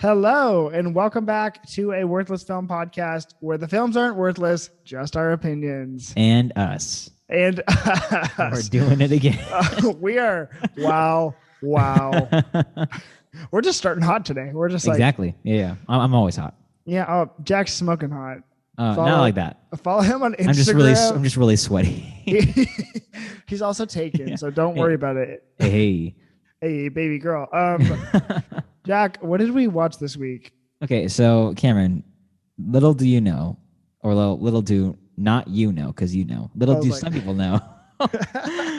Hello, and welcome back to a Worthless Film Podcast where the films aren't worthless, just our opinions. And us. And We're doing it again. We are, wow. We're just starting hot today. We're just exactly. Yeah. I'm always hot. Yeah. Oh, Jack's smoking hot. Not like that. Follow him on Instagram. I'm just really sweaty. He's also taken, so don't worry about it. Hey, baby girl. Jack, what did we watch this week? Okay, so Cameron, little do you know, or little do not you know, because you know. Little do some people know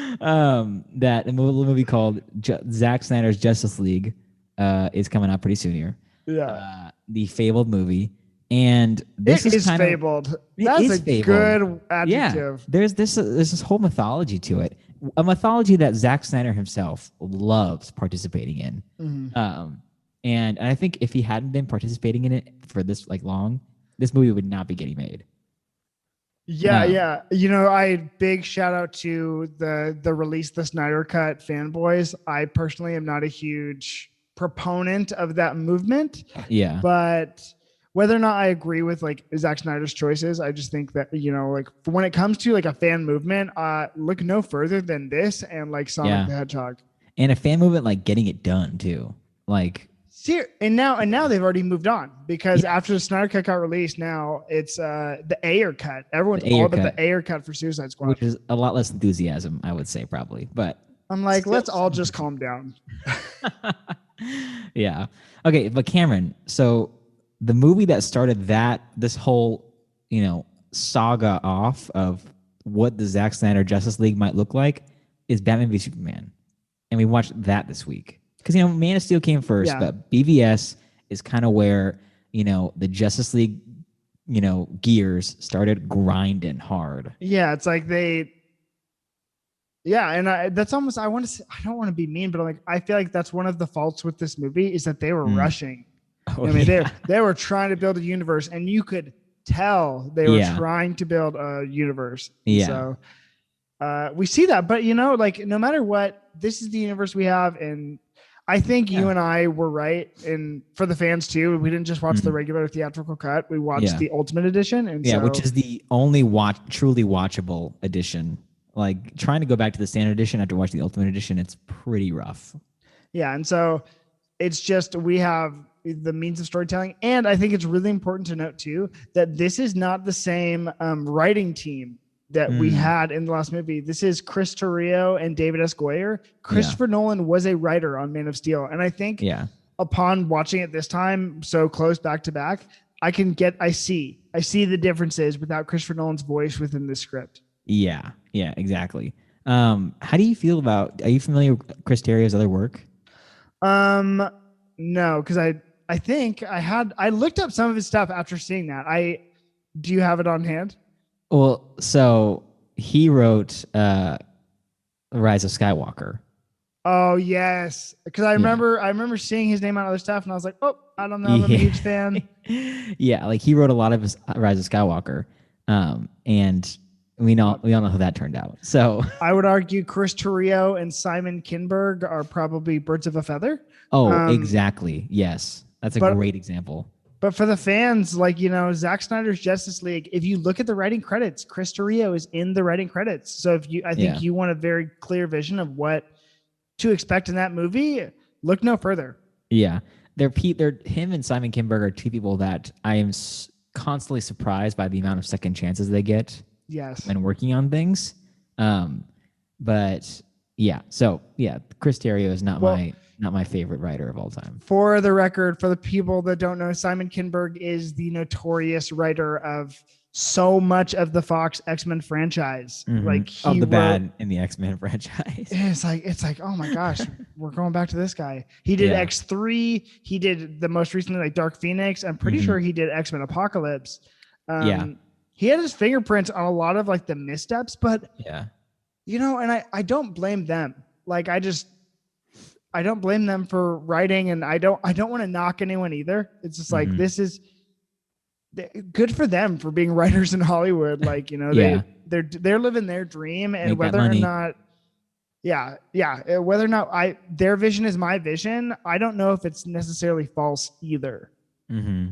that a movie called Zack Snyder's Justice League is coming out pretty soon here. Yeah. The fabled movie. And this is kind fabled. That's a good adjective. Yeah, there's this whole mythology to it. A mythology that Zack Snyder himself loves participating in. Mm-hmm. And I think if he hadn't been participating in it for this long, this movie would not be getting made. Yeah. You know, big shout out to the release, the Snyder Cut fanboys. I personally am not a huge proponent of that movement. Yeah. But whether or not I agree with Zack Snyder's choices, I just think that, when it comes to a fan movement, look no further than this and Sonic the Hedgehog. And a fan movement getting it done too. And now they've already moved on because after the Snyder Cut got released, now it's the Ayer cut. Everyone's all about the Ayer cut for Suicide Squad, which is a lot less enthusiasm, I would say, probably. But I'm let's all just calm down. Yeah. Okay, but Cameron, so the movie that started this whole saga off of what the Zack Snyder Justice League might look like is Batman v Superman, and we watched that this week. Because, Man of Steel came first, but BVS is kind of where, the Justice League, gears started grinding hard. Yeah, it's and that's almost, I don't want to be mean, but I feel like that's one of the faults with this movie is that they were rushing. Oh, they were trying to build a universe, and you could tell they were trying to build a universe. Yeah. So we see that, but no matter what, this is the universe we have, and I think you and I were right, and for the fans too. We didn't just watch the regular theatrical cut; we watched the Ultimate Edition, and which is the only truly watchable edition. Trying to go back to the standard edition after watching the Ultimate Edition, it's pretty rough. Yeah, and so it's just we have the means of storytelling, and I think it's really important to note too that this is not the same writing team that we had in the last movie. This is Chris Terrio and David S. Goyer. Christopher Nolan was a writer on Man of Steel. And I think upon watching it this time, so close back to back, I see the differences without Christopher Nolan's voice within the script. Yeah, exactly. How do you feel are you familiar with Chris Terrio's other work? No, because I think I looked up some of his stuff after seeing that. Do you have it on hand? Well, so he wrote The Rise of Skywalker. Oh yes, because I remember seeing his name on other stuff, and I was like, oh, I don't know, I'm a huge fan. Yeah, he wrote a lot of his Rise of Skywalker, and we all know how that turned out. So I would argue Chris Terrio and Simon Kinberg are probably birds of a feather. Oh, exactly. Yes, that's a great example. But for the fans, Zack Snyder's Justice League, if you look at the writing credits, Chris Terrio is in the writing credits. So I think you want a very clear vision of what to expect in that movie, look no further. Yeah. Him and Simon Kinberg are two people that I am constantly surprised by the amount of second chances they get. Yes. When working on things. But yeah. So yeah, Chris Terrio is not my favorite writer of all time. For the record, for the people that don't know, Simon Kinberg is the notorious writer of so much of the Fox X-Men franchise. Mm-hmm. Bad in the X-Men franchise. It's like, oh my gosh, we're going back to this guy. He did X3. He did the most recently Dark Phoenix. I'm pretty sure he did X-Men Apocalypse. He had his fingerprints on a lot of the missteps, but and I don't blame them. I don't blame them for writing, and I don't want to knock anyone either. It's just this is good for them for being writers in Hollywood. They're living their dream, and whether or not Yeah. Whether or not their vision is my vision, I don't know if it's necessarily false either. Mm-hmm.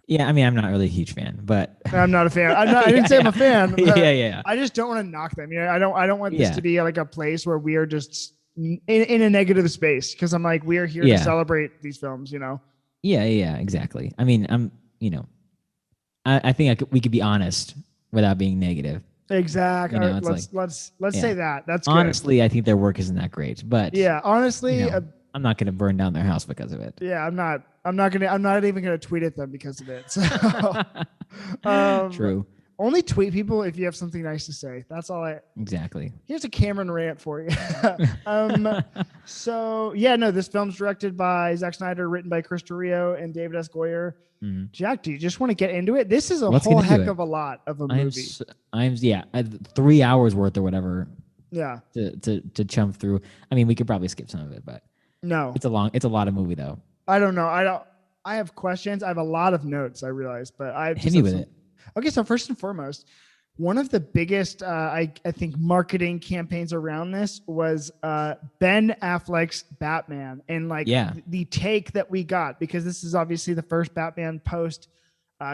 Yeah, I mean, I'm not really a huge fan, but I'm not a fan. I'm not. I didn't yeah, say I'm yeah. a fan. Yeah. I just don't want to knock them. I don't want this Yeah. to be like a place where we are just in a negative space, because I'm like, we are here to Yeah. celebrate these films. Yeah, exactly. I mean, I think we could be honest without being negative. Exactly. All right, It's like, let's yeah. say that. That's good. Honestly, I think their work isn't that great, but Yeah. Honestly, I'm not going to burn down their house because of it. yeah. I'm not even gonna tweet at them because of it. So, um, True. only tweet people if you have something nice to say. That's all I. Exactly. Here's a Cameron rant for you. So yeah, no, this film's directed by Zack Snyder, written by Chris Terrio and David S. Goyer. Mm. Jack, do you just want to get into it? This is a Let's whole get into heck it. of a lot of a movie. I 3 hours worth or whatever. Yeah. To chump through. I mean, we could probably skip some of it, but no, it's a lot of movie though. I don't know. I have questions. I have a lot of notes, I realize, but I hit me with it. Okay, so first and foremost, one of the biggest, I think, marketing campaigns around this was Ben Affleck's Batman, and the take that we got, because this is obviously the first Batman post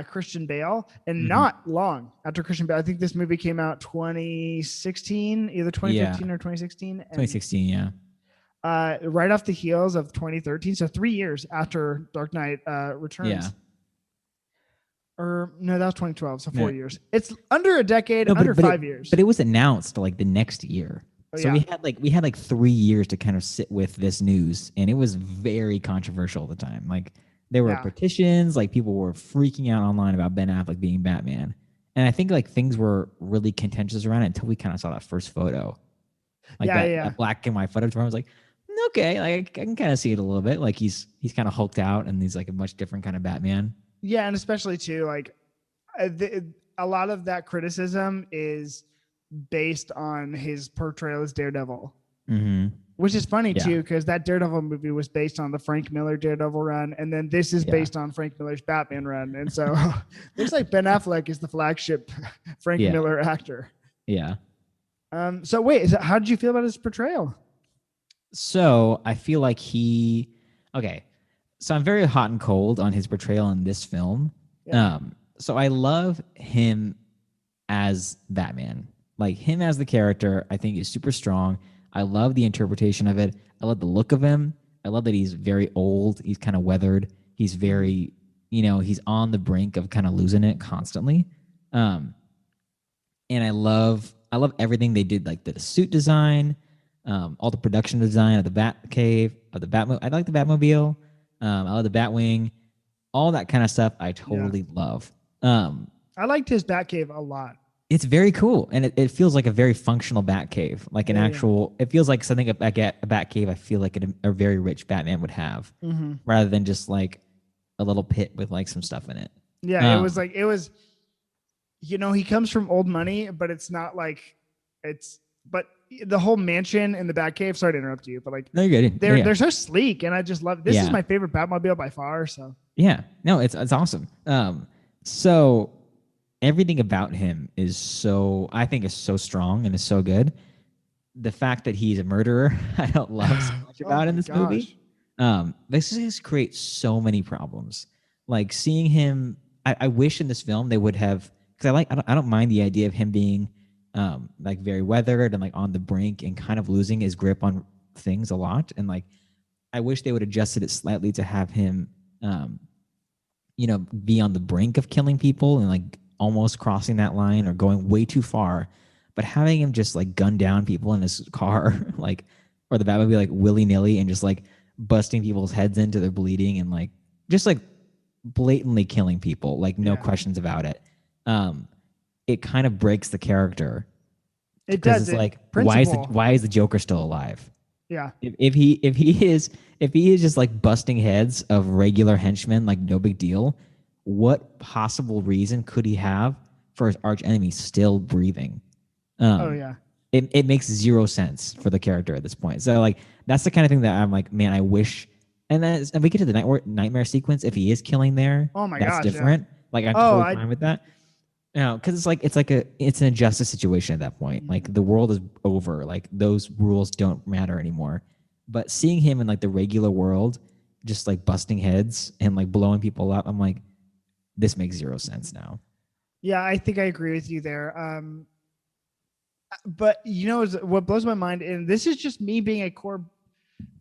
Christian Bale, and not long after Christian Bale. I think this movie came out 2016, either 2015 or 2016. 2016, yeah. Right off the heels of 2013, so 3 years after Dark Knight Returns. Yeah. Or no, that was 2012, so 4 years. It's under a decade, 5 years. But it was announced like the next year. So yeah. we had 3 years to kind of sit with this news, and it was very controversial at the time. Like there were petitions, like people were freaking out online about Ben Affleck being Batman. And I think like things were really contentious around it until we kind of saw that first photo. Like that black and white photo. I was like, okay, like I can kind of see it a little bit. Like he's kind of hulked out, and he's like a much different kind of Batman. Yeah, and especially too, like a lot of that criticism is based on his portrayal as Daredevil, which is funny too, because that Daredevil movie was based on the Frank Miller Daredevil run, and then this is based on Frank Miller's Batman run, and so looks like Ben Affleck is the flagship Frank Miller actor. Yeah. So wait, how did you feel about his portrayal? So I feel like so I'm very hot and cold on his portrayal in this film. Yeah. So I love him as Batman. Like him as the character, I think is super strong. I love the interpretation of it. I love the look of him. I love that he's very old. He's kind of weathered. He's very, he's on the brink of kind of losing it constantly. And I love everything they did, like the suit design, all the production design of the Batcave, of the Batmobile. I like the Batmobile. I love the Batwing, all that kind of stuff. I totally love. I liked his Batcave a lot. It's very cool, and it feels like a very functional Batcave, like an actual. Yeah. It feels like something a Batcave. I feel like a very rich Batman would have, rather than just like a little pit with like some stuff in it. Yeah, it was. He comes from old money, but it's not like but the whole mansion and the Batcave. Sorry to interrupt you, but like no, you're good. They're so sleek, and I just love. This is my favorite Batmobile by far. So yeah, no, it's awesome. So everything about him is I think is so strong and is so good. The fact that he's a murderer, I don't love so much about in this movie. This just creates so many problems. Like seeing him, I wish in this film they would have, because I don't mind the idea of him being like very weathered and like on the brink and kind of losing his grip on things a lot. And like, I wish they would adjusted it slightly to have him, be on the brink of killing people and like almost crossing that line or going way too far, but having him just like gun down people in his car, like, or the Batman be like willy nilly and just like busting people's heads into their bleeding and like, just like blatantly killing people, like no questions about it. It kind of breaks the character. It does. It's like, why is the Joker still alive? Yeah. If he is just like busting heads of regular henchmen, like no big deal, what possible reason could he have for his arch enemy still breathing? It makes zero sense for the character at this point. So like that's the kind of thing that I'm like, man, I wish. And then we get to the nightmare sequence. If he is killing there, oh my that's gosh, different. Like I'm totally fine with that. No, because it's an injustice situation at that point. Like the world is over. Like those rules don't matter anymore. But seeing him in like the regular world, just like busting heads and like blowing people up, I'm like, this makes zero sense now. Yeah, I think I agree with you there. But you know what blows my mind, and this is just me being a core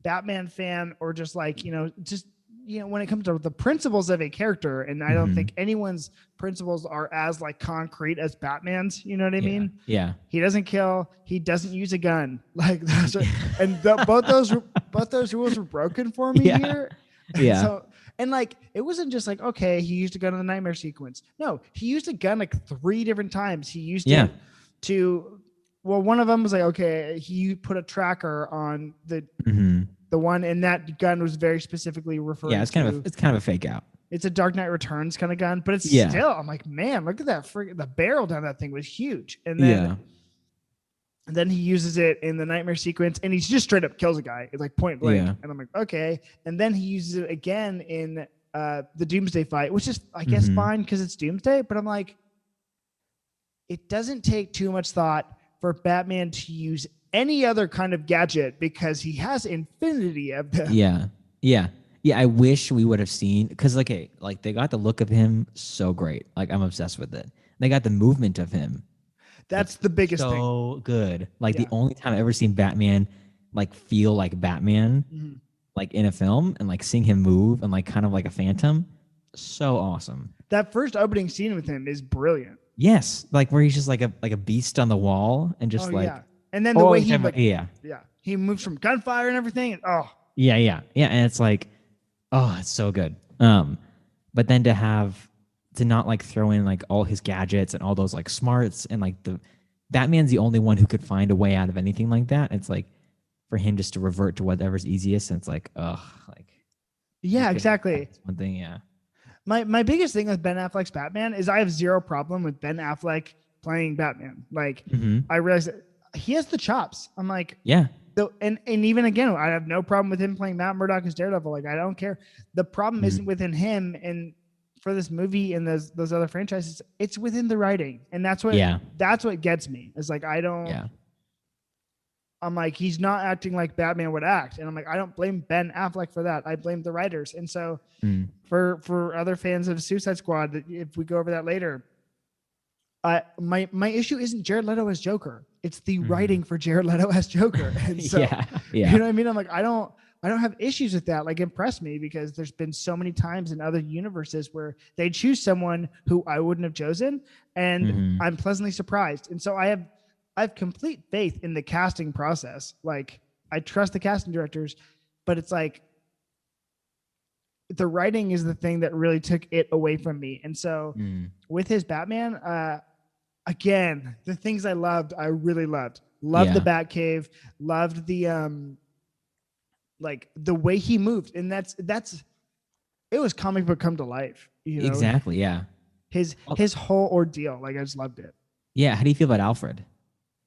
Batman fan, or just like just when it comes to the principles of a character, and I don't think anyone's principles are as like concrete as Batman's. You know what I mean? Yeah. He doesn't kill. He doesn't use a gun. Like that's what, and both those rules were broken for me here. Yeah. So and like it wasn't just like, okay, he used a gun in the nightmare sequence. No, he used a gun like 3 different times. He used it to well, one of them was like, okay, he put a tracker on the one, and that gun was very specifically referring. Yeah, it's kind of a fake out. It's a Dark Knight Returns kind of gun, but it's still. I'm like, man, look at that! The barrel down that thing was huge, and then he uses it in the nightmare sequence, and he just straight up kills a guy. It's like point blank, and I'm like, okay. And then he uses it again in the Doomsday fight, which is, I guess, fine because it's Doomsday. But I'm like, it doesn't take too much thought for Batman to use any other kind of gadget because he has infinity of them. Yeah. I wish we would have seen, because like they got the look of him so great. Like I'm obsessed with it. They got the movement of him. That's the biggest thing. So good. Like the only time I've ever seen Batman like feel like Batman, like in a film, and like seeing him move and like kind of like a phantom, so awesome. That first opening scene with him is brilliant. Yes, like where he's just like a beast on the wall and just and then the way he he moves from gunfire and everything. And, and it's like, it's so good. But then to not like throw in like all his gadgets and all those like smarts, and like Batman's the only one who could find a way out of anything like that. It's like for him just to revert to whatever's easiest, and it's like, exactly. One thing, My biggest thing with Ben Affleck's Batman is I have zero problem with Ben Affleck playing Batman. Like I realize that he has the chops. I'm like, and even again, I have no problem with him playing Matt Murdock as Daredevil. Like I don't care. The problem isn't within him and for this movie and those other franchises. It's within the writing, and that's what gets me. It's like I don't. Yeah. I'm like, he's not acting like Batman would act. And I'm like, I don't blame Ben Affleck for that. I blame the writers. And so for other fans of Suicide Squad, if we go over that later, my issue isn't Jared Leto as Joker. It's the writing for Jared Leto as Joker. And so, you know what I mean? I'm like, I don't have issues with that. Like impress me, because there's been so many times in other universes where they choose someone who I wouldn't have chosen. And I'm pleasantly surprised. And so I have complete faith in the casting process. Like I trust the casting directors, but it's like the writing is the thing that really took it away from me. And so with his Batman, again, the things I really loved the Batcave, loved the, like the way he moved. And that's, it was comic book come to life. You know? Exactly. Yeah. His whole ordeal. Like I just loved it. Yeah. How do you feel about Alfred?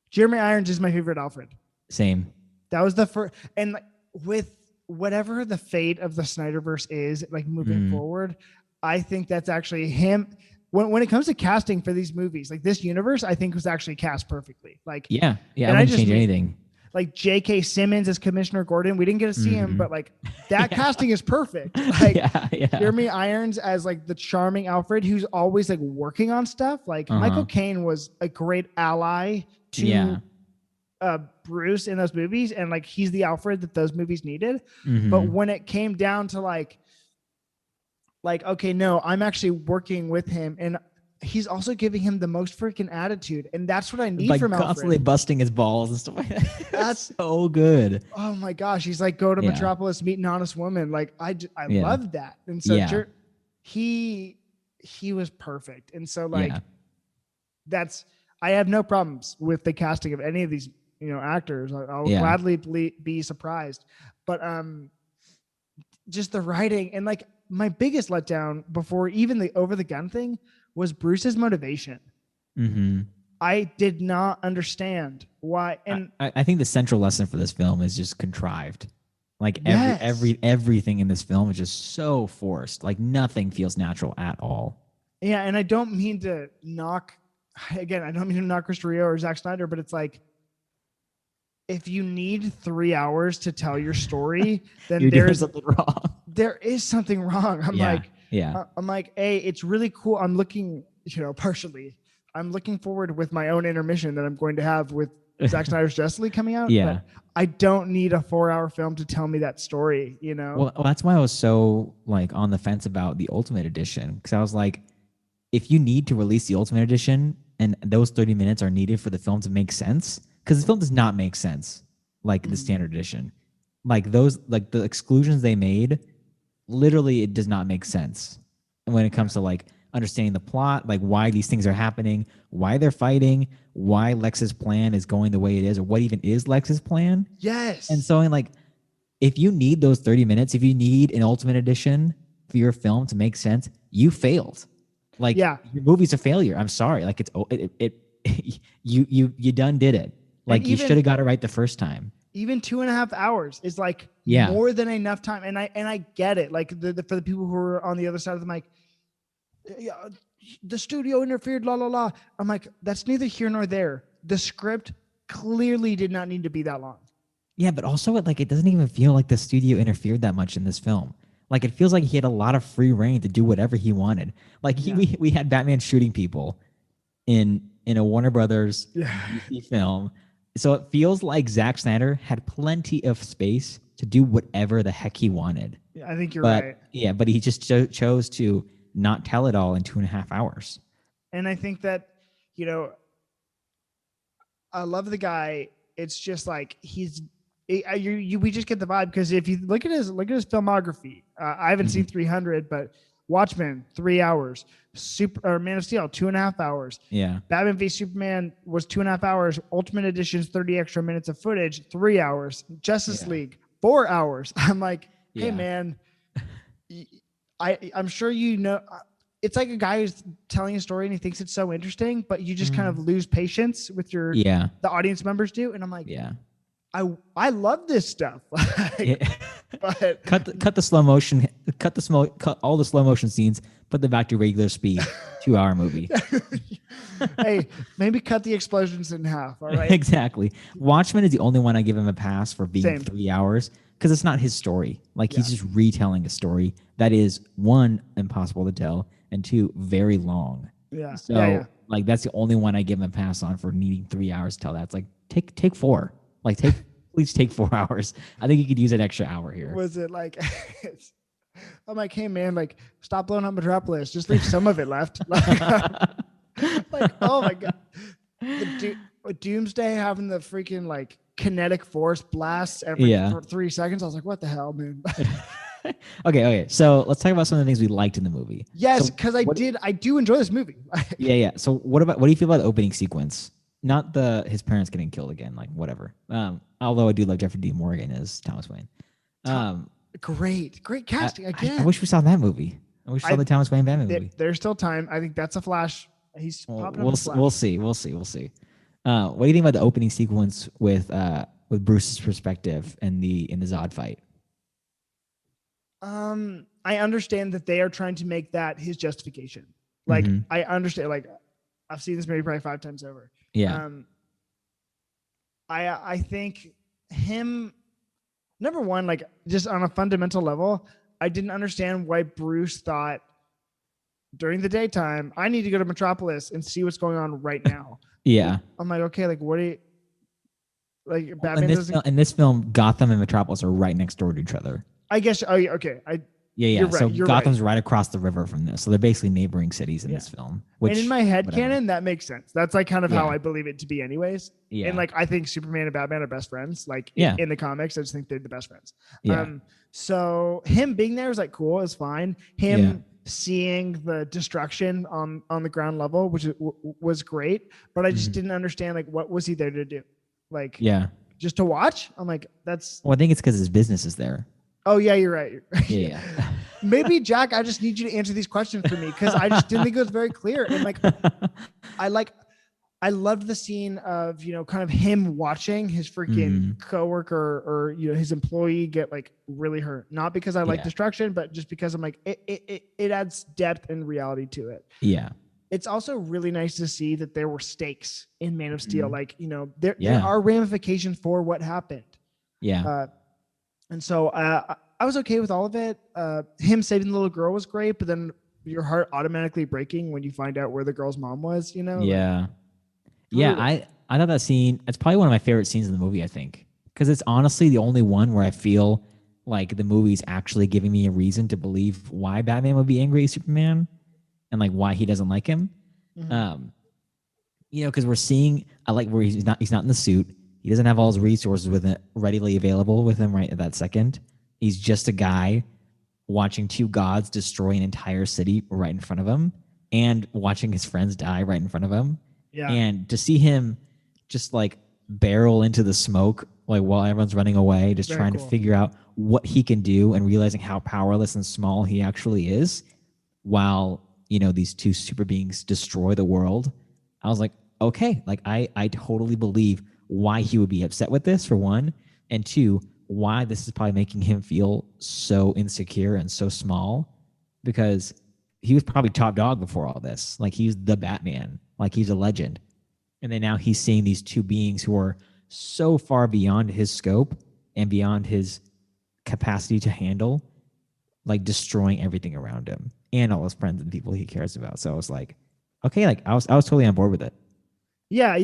Jeremy Irons is my favorite Alfred. Same. That was the first, and with whatever the fate of the Snyderverse is, like moving forward, I think that's actually him. When it comes to casting for these movies, like this universe, I think was actually cast perfectly. Like I wouldn't change anything. Like J.K. Simmons as Commissioner Gordon, we didn't get to see him, but like that casting is perfect. Like Jeremy Irons as like the charming Alfred, who's always like working on stuff. Like Michael Caine was a great ally to Bruce in those movies, and like he's the Alfred that those movies needed. But when it came down to like okay, no, I'm actually working with him, and he's also giving him the most freaking attitude, and that's what I need from Alfred. Constantly busting his balls and stuff like that. That's so good. Oh my gosh, he's like, go to Metropolis, meet an honest woman. Like I love that, and so he was perfect, and so like that's. I have no problems with the casting of any of these, actors. I'll gladly be surprised, but just the writing, and like my biggest letdown before even the over the gun thing was Bruce's motivation. I did not understand why, and I think the central lesson for this film is just contrived. Like everything in this film is just so forced. Like nothing feels natural at all. Yeah, and I don't mean to knock again, I don't mean to knock Chris Rio or Zack Snyder, but it's like if you need 3 hours to tell your story, then You're doing something wrong. There is something wrong. I'm like, hey, it's really cool. I'm looking, partially. I'm looking forward with my own intermission that I'm going to have with Zack Snyder's Justice League coming out. Yeah. But I don't need a 4-hour film to tell me that story, Well, that's why I was so like on the fence about the Ultimate Edition, because I was like, if you need to release the Ultimate Edition and those 30 minutes are needed for the film to make sense, because the film does not make sense like the standard edition. Like those, like the exclusions they made, literally it does not make sense. And when it comes to like understanding the plot, like why these things are happening, why they're fighting, why Lex's plan is going the way it is, or what even is Lex's plan. Yes. And so in like, if you need those 30 minutes, if you need an Ultimate Edition for your film to make sense, you failed. Like your movie's a failure. I'm sorry. Like you done did it. Like you should have got it right the first time. Even 2.5 hours is like more than enough time. And I get it. Like for the people who are on the other side of the mic, the studio interfered, la, la, la. I'm like, that's neither here nor there. The script clearly did not need to be that long. Yeah, but also it doesn't even feel like the studio interfered that much in this film. Like it feels like he had a lot of free reign to do whatever he wanted. Like we had Batman shooting people in a Warner Brothers DC film. So it feels like Zack Snyder had plenty of space to do whatever the heck he wanted. Yeah, I think you're right. Yeah, but he just chose to not tell it all in 2.5 hours. And I think that, I love the guy. It's just like we just get the vibe, because if you look at his filmography, I haven't seen 300, but Watchmen 3 hours, Man of Steel 2.5 hours, Batman v Superman was 2.5 hours, Ultimate Edition's 30 extra minutes of footage 3 hours, Justice League 4 hours. I'm like, hey man, I'm sure it's like a guy who's telling a story and he thinks it's so interesting, but you just kind of lose patience with the audience members do, and I'm like, I love this stuff. But cut the slow motion, cut all the slow motion scenes, put them back to regular speed. 2-hour movie. Hey, maybe cut the explosions in half. All right. Exactly. Watchmen is the only one I give him a pass for being 3 hours, because it's not his story. Like he's just retelling a story that is, one, impossible to tell, and two, very long. Yeah. So like that's the only one I give him a pass on for needing 3 hours to tell that. It's like take 4. Like please take 4 hours. I think you could use an extra hour here. Was it like I'm like, hey man, like stop blowing up Metropolis. Just leave some of it left. Like, oh my god. Doomsday having the freaking like kinetic force blasts every 3 seconds. I was like, what the hell, man? Okay. So let's talk about some of the things we liked in the movie. Yes, because I do enjoy this movie. Yeah. So what do you feel about the opening sequence? Not his parents getting killed again, like whatever. Although I do love Jeffrey Dean Morgan as Thomas Wayne. Great casting again. I wish we saw that movie. I wish we saw the Thomas Wayne Batman movie. There's still time. I think that's a Flash. He's popping up. We'll see. What do you think about the opening sequence with Bruce's perspective in the Zod fight? I understand that they are trying to make that his justification. Like I understand. Like I've seen this movie probably 5 times over. Yeah. I think him, number one, like just on a fundamental level, I didn't understand why Bruce thought during the daytime, I need to go to Metropolis and see what's going on right now. Yeah. I'm like, okay, like what do you, like Batman in this film, Gotham and Metropolis are right next door to each other. I guess, okay. Yeah. So Gotham's right across the river from this. So they're basically neighboring cities in this film. Which, and in my head canon, that makes sense. That's like kind of how I believe it to be anyways. Yeah. And like, I think Superman and Batman are best friends. Like in the comics, I just think they're the best friends. Yeah. So him being there was like cool. It's fine. Him seeing the destruction on the ground level, which was great. But I just didn't understand like what was he there to do? Like, just to watch? I'm like, that's. Well, I think it's because his business is there. Oh yeah, you're right. Yeah. Maybe Jack, I just need you to answer these questions for me because I just didn't think it was very clear. And like, I loved the scene of, kind of him watching his freaking coworker or, his employee get like really hurt. Not because I like destruction, but just because I'm like, it adds depth and reality to it. Yeah. It's also really nice to see that there were stakes in Man of Steel. Like, there are ramifications for what happened. Yeah. And so I was okay with all of it. Him saving the little girl was great, but then your heart automatically breaking when you find out where the girl's mom was, Yeah. Yeah, I thought that scene, it's probably one of my favorite scenes in the movie, I think. Because it's honestly the only one where I feel like the movie's actually giving me a reason to believe why Batman would be angry at Superman and like why he doesn't like him. Mm-hmm. Because we're seeing where he's not in the suit. He doesn't have all his resources with it readily available with him right at that second. He's just a guy watching two gods destroy an entire city right in front of him and watching his friends die right in front of him. Yeah. And to see him just like barrel into the smoke, like while everyone's running away, just trying to figure out what he can do and realizing how powerless and small he actually is while, these two super beings destroy the world. I was like, okay, like I totally believe why he would be upset with this, for one, and two, why this is probably making him feel so insecure and so small, because he was probably top dog before all this. Like, he's the Batman. Like, he's a legend. And then now he's seeing these two beings who are so far beyond his scope and beyond his capacity to handle, like destroying everything around him and all his friends and people he cares about. So I was like, okay, like I was totally on board with it. Yeah.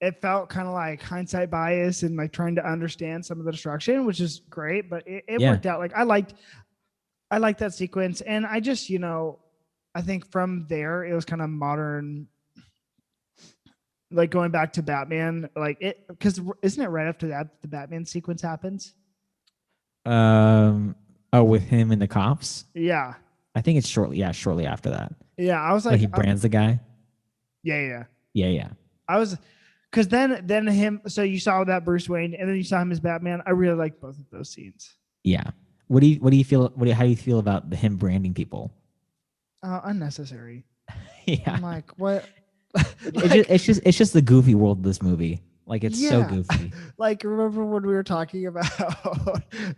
It felt kind of like hindsight bias and like trying to understand some of the destruction, which is great, but it worked out. Like, I liked that sequence. And I just, I think from there, it was kind of modern, like going back to Batman, like it, because isn't it right after that the Batman sequence happens? With him and the cops? Yeah. I think it's shortly after that. Yeah. I was like he brands the guy. Yeah. Yeah. I was, because then him, so you saw that Bruce Wayne and then you saw him as Batman. I really like both of those scenes. Yeah. What do you feel? How do you feel about him branding people? Unnecessary. Yeah. I'm like, what? It's just the goofy world of this movie. Like, it's so goofy. Like, remember when we were talking about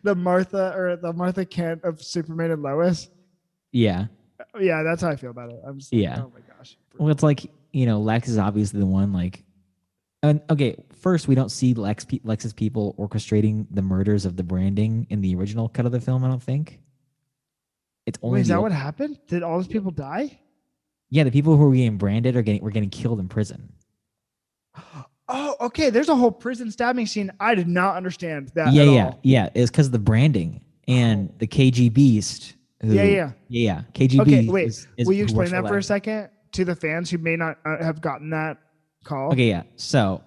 the Martha Kent of Superman and Lois? Yeah. Yeah, that's how I feel about it. I'm just like, oh my gosh. Well, it's like, Lex is obviously the one, like, and okay, first, we don't see Lex's people orchestrating the murders of the branding in the original cut of the film, I don't think. It's only Wait, is that what happened? Did all those people die? Yeah, the people who were getting branded were getting killed in prison. Oh, okay. There's a whole prison stabbing scene. I did not understand that at all. Yeah. It's because of the branding and the KG Beast. Yeah. KG Okay, Beast. wait. Will you explain that for a second to the fans who may not have gotten that call? Okay, yeah. So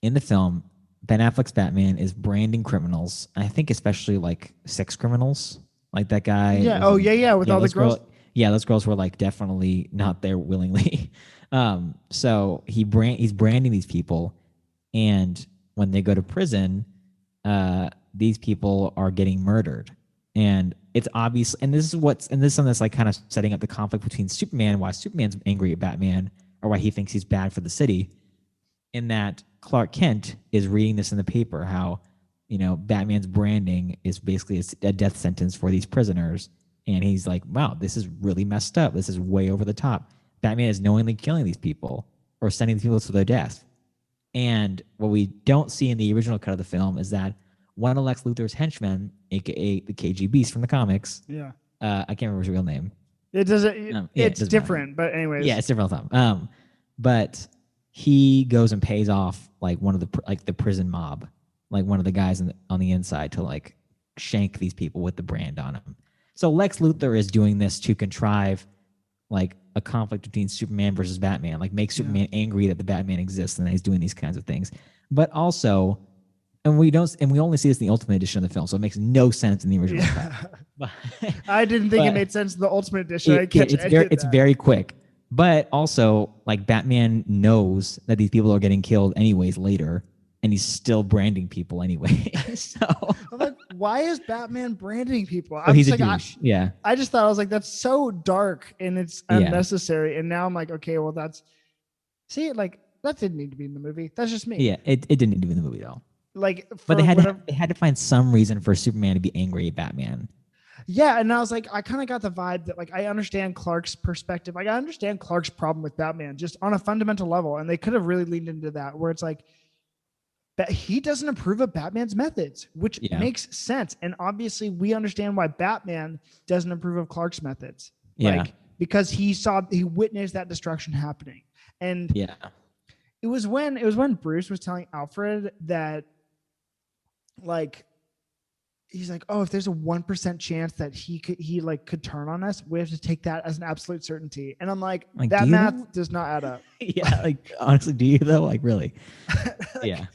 in the film, Ben Affleck's Batman is branding criminals. I think especially like sex criminals, like that guy. Yeah. Oh, yeah. With all the girls. Those girls were like definitely not there willingly. So he's branding these people, and when they go to prison, these people are getting murdered, and it's obvious. And this is something that's like kind of setting up the conflict between Superman, why Superman's angry at Batman, or why he thinks he's bad for the city. In that Clark Kent is reading this in the paper, how Batman's branding is basically a death sentence for these prisoners. And he's like, wow, this is really messed up. This is way over the top. Batman is knowingly killing these people or sending these people to their death. And what we don't see in the original cut of the film is that one of Lex Luthor's henchmen, a.k.a. the KG Beast from the comics, I can't remember his real name. It doesn't. It's different, but anyways. Yeah, it's different all the time. But he goes and pays off like one of the prison mob, like one of the guys on the inside to like shank these people with the brand on him. So Lex Luthor is doing this to contrive like a conflict between Superman versus Batman, like make Superman angry that the Batman exists and that he's doing these kinds of things. But also, and we only see this in the Ultimate Edition of the film, so it makes no sense in the original cut. I didn't think it made sense in the Ultimate Edition. It's very quick. But also, like, Batman knows that these people are getting killed anyways later, and he's still branding people anyway. So I'm like, why is Batman branding people? He's a douche. I just thought, I was like, that's so dark and it's unnecessary. And now I'm like, okay, well, that's See, like that didn't need to be in the movie. That's just me. Yeah, it didn't need to be in the movie though. Like But for whatever. they had to find some reason for Superman to be angry at Batman. Yeah, and I was like, I kind of got the vibe that like I understand Clark's perspective. Like I understand Clark's problem with Batman just on a fundamental level, and they could have really leaned into that where it's like that he doesn't approve of Batman's methods, which makes sense. And obviously, we understand why Batman doesn't approve of Clark's methods. Yeah. Like because he witnessed that destruction happening. And it was when Bruce was telling Alfred that like he's like, oh, if there's a 1% chance that he could turn on us, we have to take that as an absolute certainty. And I'm like that math does not add up. Yeah, like honestly, do you though? Like really? Yeah.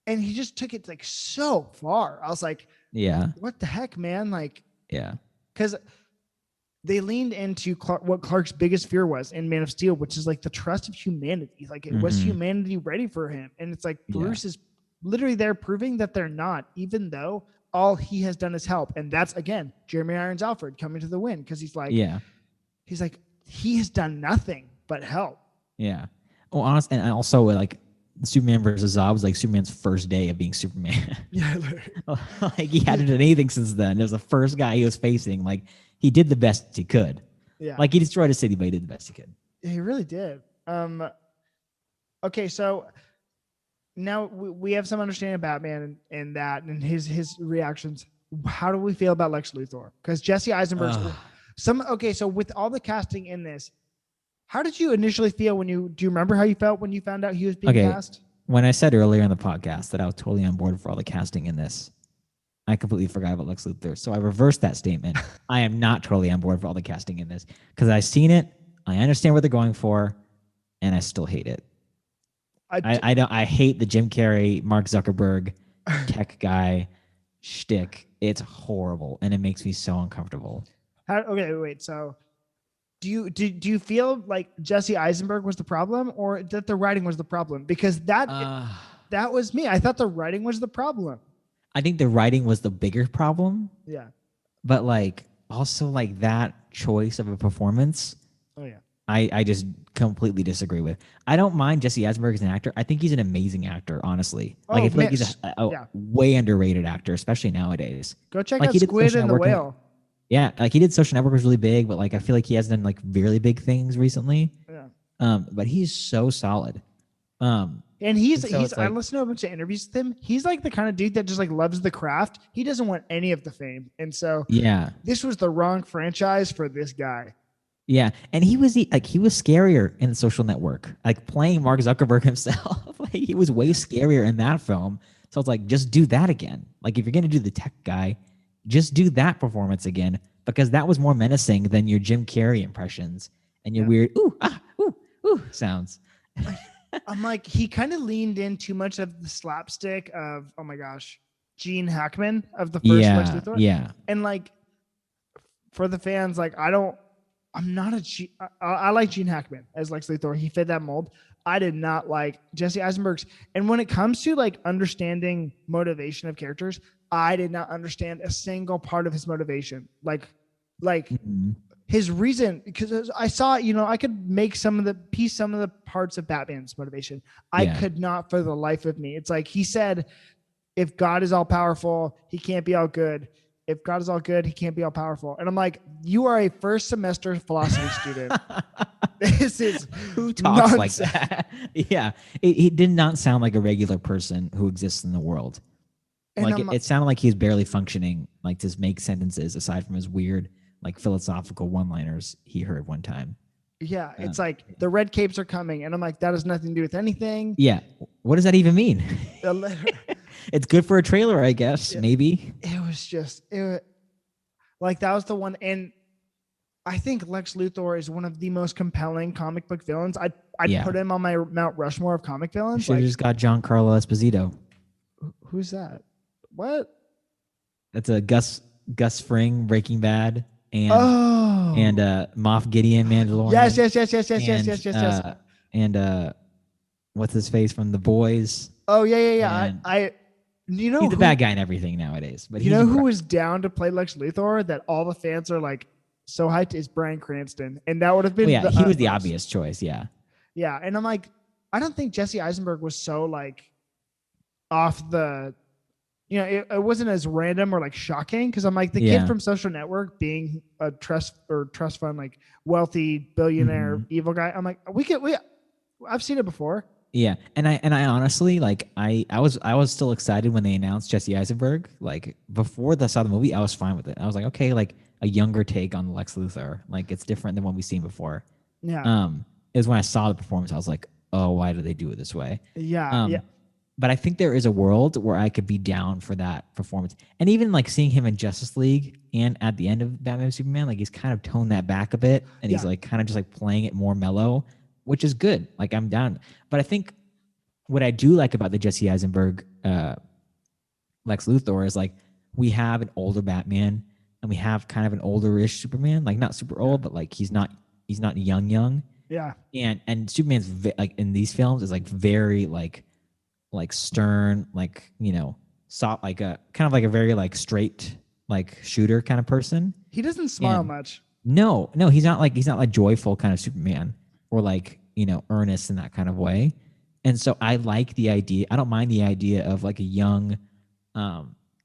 And he just took it like so far. I was like, yeah, what the heck, man? Like, yeah, because they leaned into what Clark's biggest fear was in Man of Steel, which is like the trust of humanity. Like, was humanity ready for him? And it's like Bruce is literally there proving that they're not, even though all he has done is help. And that's again Jeremy Irons Alfred coming to the win because he's like, he has done nothing but help. Yeah. Well, honestly, and also like Superman versus Zod was like Superman's first day of being Superman. Yeah, like he hadn't done anything since then. It was the first guy he was facing. Like he did the best he could. Yeah, like he destroyed a city, but he did the best he could. He really did. Okay, so now we have some understanding of Batman and that and his reactions. How do we feel about Lex Luthor? Because Jesse Eisenberg's so with all the casting in this, how did you initially feel do you remember how you felt when you found out he was being cast? When I said earlier in the podcast that I was totally on board for all the casting in this, I completely forgot about Lex Luthor. So I reversed that statement. I am not totally on board for all the casting in this because I've seen it. I understand what they're going for, and I still hate it. I hate the Jim Carrey, Mark Zuckerberg, tech guy shtick. It's horrible, and it makes me so uncomfortable. So do you feel like Jesse Eisenberg was the problem, or that the writing was the problem? Because that was me. I thought the writing was the problem. I think the writing was the bigger problem. Yeah. But like also like that choice of a performance. Oh yeah. I just completely disagree with. I don't mind Jesse Eisenberg as an actor. I think he's an amazing actor, honestly. Like I feel like he's a way underrated actor, especially nowadays. Go check out Squid and the Whale. Yeah, like he did Social Network was really big, but like I feel like he hasn't done like really big things recently. Yeah. But he's so solid. And he's I listened to a bunch of interviews with him. He's like the kind of dude that just like loves the craft. He doesn't want any of the fame. And so this was the wrong franchise for this guy. Yeah, and he was scarier in Social Network, like playing Mark Zuckerberg himself. Like he was way scarier in that film. So it's like, just do that again. Like if you're gonna do the tech guy, just do that performance again, because that was more menacing than your Jim Carrey impressions and your weird ooh sounds. I'm like, he kind of leaned in too much of the slapstick of, oh my gosh, Gene Hackman of the first Lex Luthor. Yeah, and like for the fans, like I like Gene Hackman as Lex Luthor. He fit that mold. I did not like Jesse Eisenberg's. And when it comes to like understanding motivation of characters, I did not understand a single part of his motivation. Like his reason, because I saw, I could make some of the parts of Batman's motivation. I could not for the life of me. It's like he said, if God is all powerful, he can't be all good. If God is all good, he can't be all powerful. And I'm like, you are a first semester philosophy student. This is who talks nonsense. Like that. Yeah. It did not sound like a regular person who exists in the world. And like it sounded like he was barely functioning, like to make sentences aside from his weird, like philosophical one-liners he heard one time. Yeah. It's like the red capes are coming. And I'm like, that has nothing to do with anything. Yeah. What does that even mean? It's good for a trailer, I guess. Maybe. It was like that was the one. And I think Lex Luthor is one of the most compelling comic book villains. I'd put him on my Mount Rushmore of comic villains. Should have just got Giancarlo Esposito. Who's that? What? That's a Gus Fring, Breaking Bad, and Moff Gideon, Mandalorian. Yes. And what's his face from The Boys? Oh yeah. He's the bad guy in everything nowadays. But you know who was down to play Lex Luthor that all the fans are like so hyped is Bryan Cranston, and that would have been he was the obvious choice. Yeah. Yeah, and I'm like, I don't think Jesse Eisenberg was so like off the, it wasn't as random or like shocking because I'm like the kid Yeah. from Social Network being a trust fund like wealthy billionaire Hmm. evil guy. I'm like I've seen it before. Yeah, and I honestly like I was still excited when they announced Jesse Eisenberg. Like before I saw the movie, I was fine with it. I was like, okay, like a younger take on Lex Luthor. Like it's different than what we've seen before. Yeah, It was when I saw the performance, I was like, oh, why do they do it this way? yeah, yeah, Um, but I think there is a world where I could be down for that performance, and even like seeing him in Justice League and at the end of Batman v Superman, like he's kind of toned that back a bit, and he's yeah, like kind of just like playing it more mellow, which is good. Like I'm down. But I think what I do like about the Jesse Eisenberg Lex Luthor is like we have an older Batman and we have kind of an older-ish Superman, like not super yeah, old, but like he's not young, yeah, and Superman's like in these films is like very like stern, like soft, like a kind of like a very like straight like shooter kind of person. he doesn't smile And much. no, he's not like joyful kind of Superman or like earnest in that kind of way. And so I like the idea. I don't mind the idea of like a young,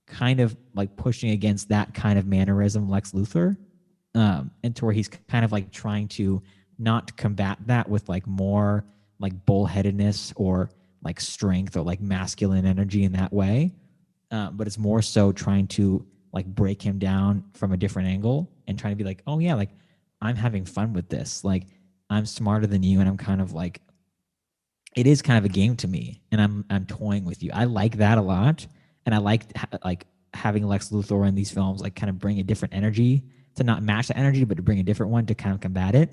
kind of like pushing against that kind of mannerism, Lex Luthor, and to where he's kind of like trying to not combat that with like more like bullheadedness or like strength or like masculine energy in that way, but it's more so trying to like break him down from a different angle and trying to be like, oh yeah, like I'm having fun with this. Like I'm smarter than you, and I'm kind of like it is kind of a game to me, and I'm toying with you. I like that a lot, and I like having Lex Luthor in these films like kind of bring a different energy to not match the energy, but to bring a different one to kind of combat it.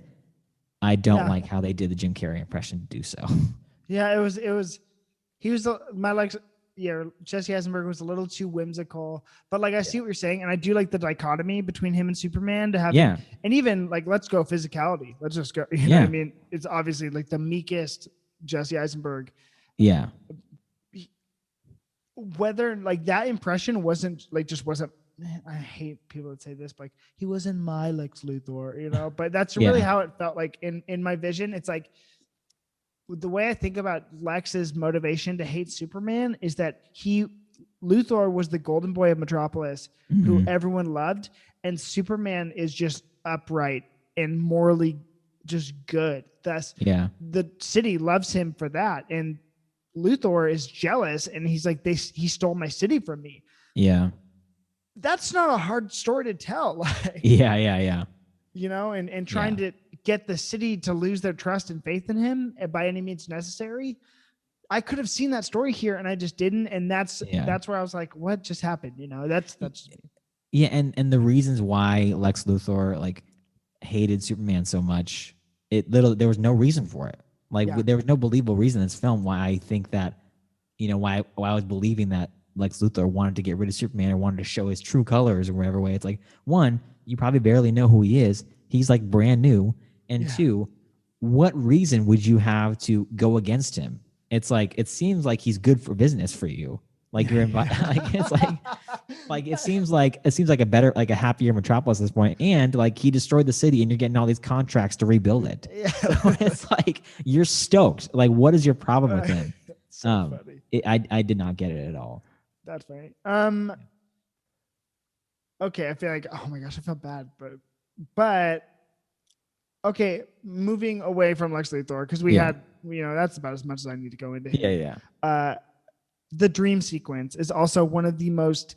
I don't Yeah, like how they did the Jim Carrey impression to do so. yeah, he was my like, yeah, Jesse Eisenberg was a little too whimsical, but like I Yeah. see what you're saying, and I do like the dichotomy between him and Superman to having, Yeah, and even like let's go physicality, let's just go, you know what I yeah, mean? It's obviously like the meekest Jesse Eisenberg. yeah, Whether like that impression wasn't like just wasn't. I hate people that say this, but like he wasn't my Lex Luthor, But that's really yeah. how it felt like in my vision. It's like the way I think about Lex's motivation to hate Superman is that Luthor was the golden boy of Metropolis who Hmm. everyone loved, and Superman is just upright and morally just good. Thus, Yeah, the city loves him for that, and Luthor is jealous, and he's like, he stole my city from me. yeah, That's not a hard story to tell, like, yeah, yeah, yeah, and trying yeah, to get the city to lose their trust and faith in him by any means necessary. I could have seen that story here and I just didn't. And yeah. that's where I was like, what just happened? That's Yeah, and the reasons why Lex Luthor like hated Superman so much, there was no reason for it. Like yeah, there was no believable reason in this film why I think that, why I was believing that Lex Luthor wanted to get rid of Superman or wanted to show his true colors or whatever way. It's like, one, you probably barely know who he is. He's like brand new. And yeah. two, what reason would you have to go against him? It's like it seems like he's good for business for you. Like Yeah, you're yeah. like it's like it seems like a better, like a happier Metropolis at this point, and like he destroyed the city, and you're getting all these contracts to rebuild it. Yeah. So it's like you're stoked. Like, what is your problem with him? So funny. I did not get it at all. That's funny. Okay. I feel like, oh my gosh, I felt bad, but okay. Moving away from Lex Luthor, because we Yeah, had, that's about as much as I need to go into yeah, him. yeah. Uh, the dream sequence is also one of the most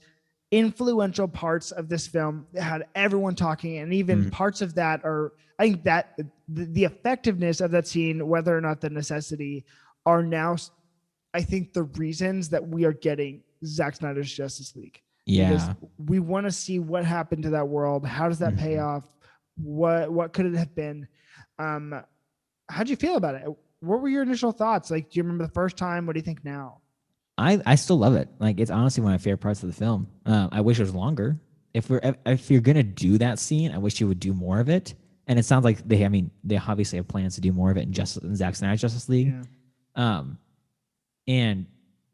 influential parts of this film that had everyone talking, and even Mhm. parts of that are, I think that the effectiveness of that scene, whether or not the necessity, are now, I think, the reasons that we are getting Zack Snyder's Justice League, because Yeah. we want to see what happened to that world. How does that pay Mhm. off? What could it have been? How'd you feel about it? What were your initial thoughts? Like, do you remember the first time? What do you think now? I still love it. Like it's honestly one of my favorite parts of the film. I wish it was longer. If you're gonna do that scene, I wish you would do more of it. And it sounds like they obviously have plans to do more of it in Zack Snyder's Justice League. Yeah. Um, and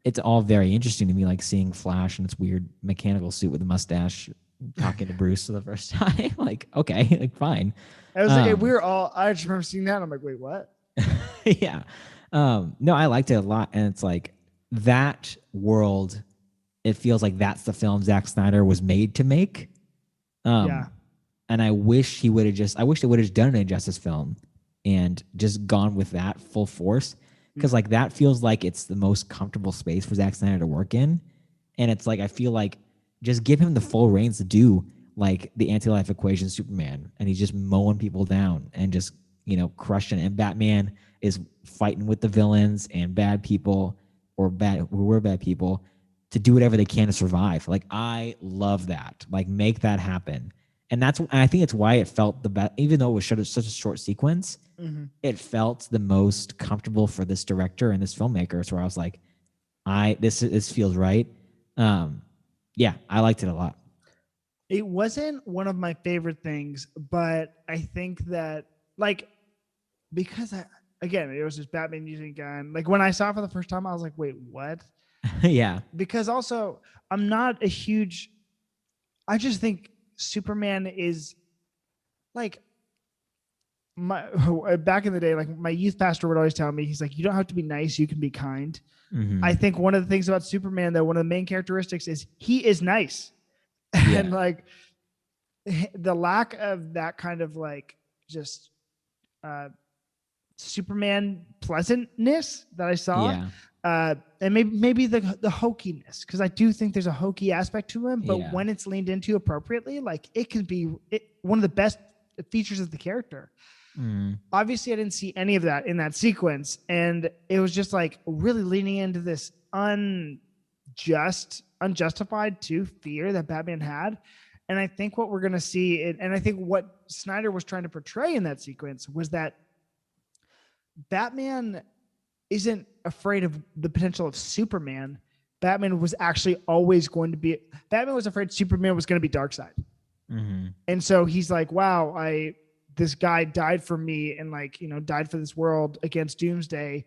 it's all very interesting to me, like seeing Flash in its weird mechanical suit with a mustache talking to Bruce for the first time. Like, okay, like fine. I was like, we Um, were all, I just remember seeing that. And I'm like, wait, what? Yeah. No, I liked it a lot. And it's like that world, it feels like that's the film Zack Snyder was made to make. Yeah. And I wish I wish they would have just done an Injustice film and just gone with that full force. Cause Yeah. like that feels like it's the most comfortable space for Zack Snyder to work in. And it's like, I feel like just give him the full reins to do like the anti-life equation Superman. And he's just mowing people down and just, crushing it. And Batman is fighting with the villains and bad people who were bad people to do whatever they can to survive. Like, I love that. Like, make that happen. And I think it's why it felt the best, even though it was such a short sequence, Mm-hmm. it felt the most comfortable for this director and this filmmaker. So I was like, this feels right. Yeah, I liked it a lot. It wasn't one of my favorite things, but I think that like because again it was just Batman using a gun. Like when I saw it for the first time, I was like, wait, what? Yeah. Because also I'm not a huge. I just think Superman is like my back in the day. Like my youth pastor would always tell me, he's like, you don't have to be nice, you can be kind. Mm-hmm. I think one of the things about Superman, though, one of the main characteristics is he is nice, Yeah. and like the lack of that kind of like just uh, Superman pleasantness that I saw. Yeah. And maybe the hokiness, because I do think there's a hokey aspect to him, but Yeah. when it's leaned into appropriately, like it can be one of the best features of the character. Mm. Obviously, I didn't see any of that in that sequence, and it was just like really leaning into this unjustified to fear that Batman had. And I think what we're going to see, and I think what Snyder was trying to portray in that sequence was that Batman isn't afraid of the potential of Superman. Batman was actually always going to be. Batman was afraid Superman was going to be Darkseid, Mm-hmm. and so he's like, "Wow, this guy died for me, and like died for this world against Doomsday.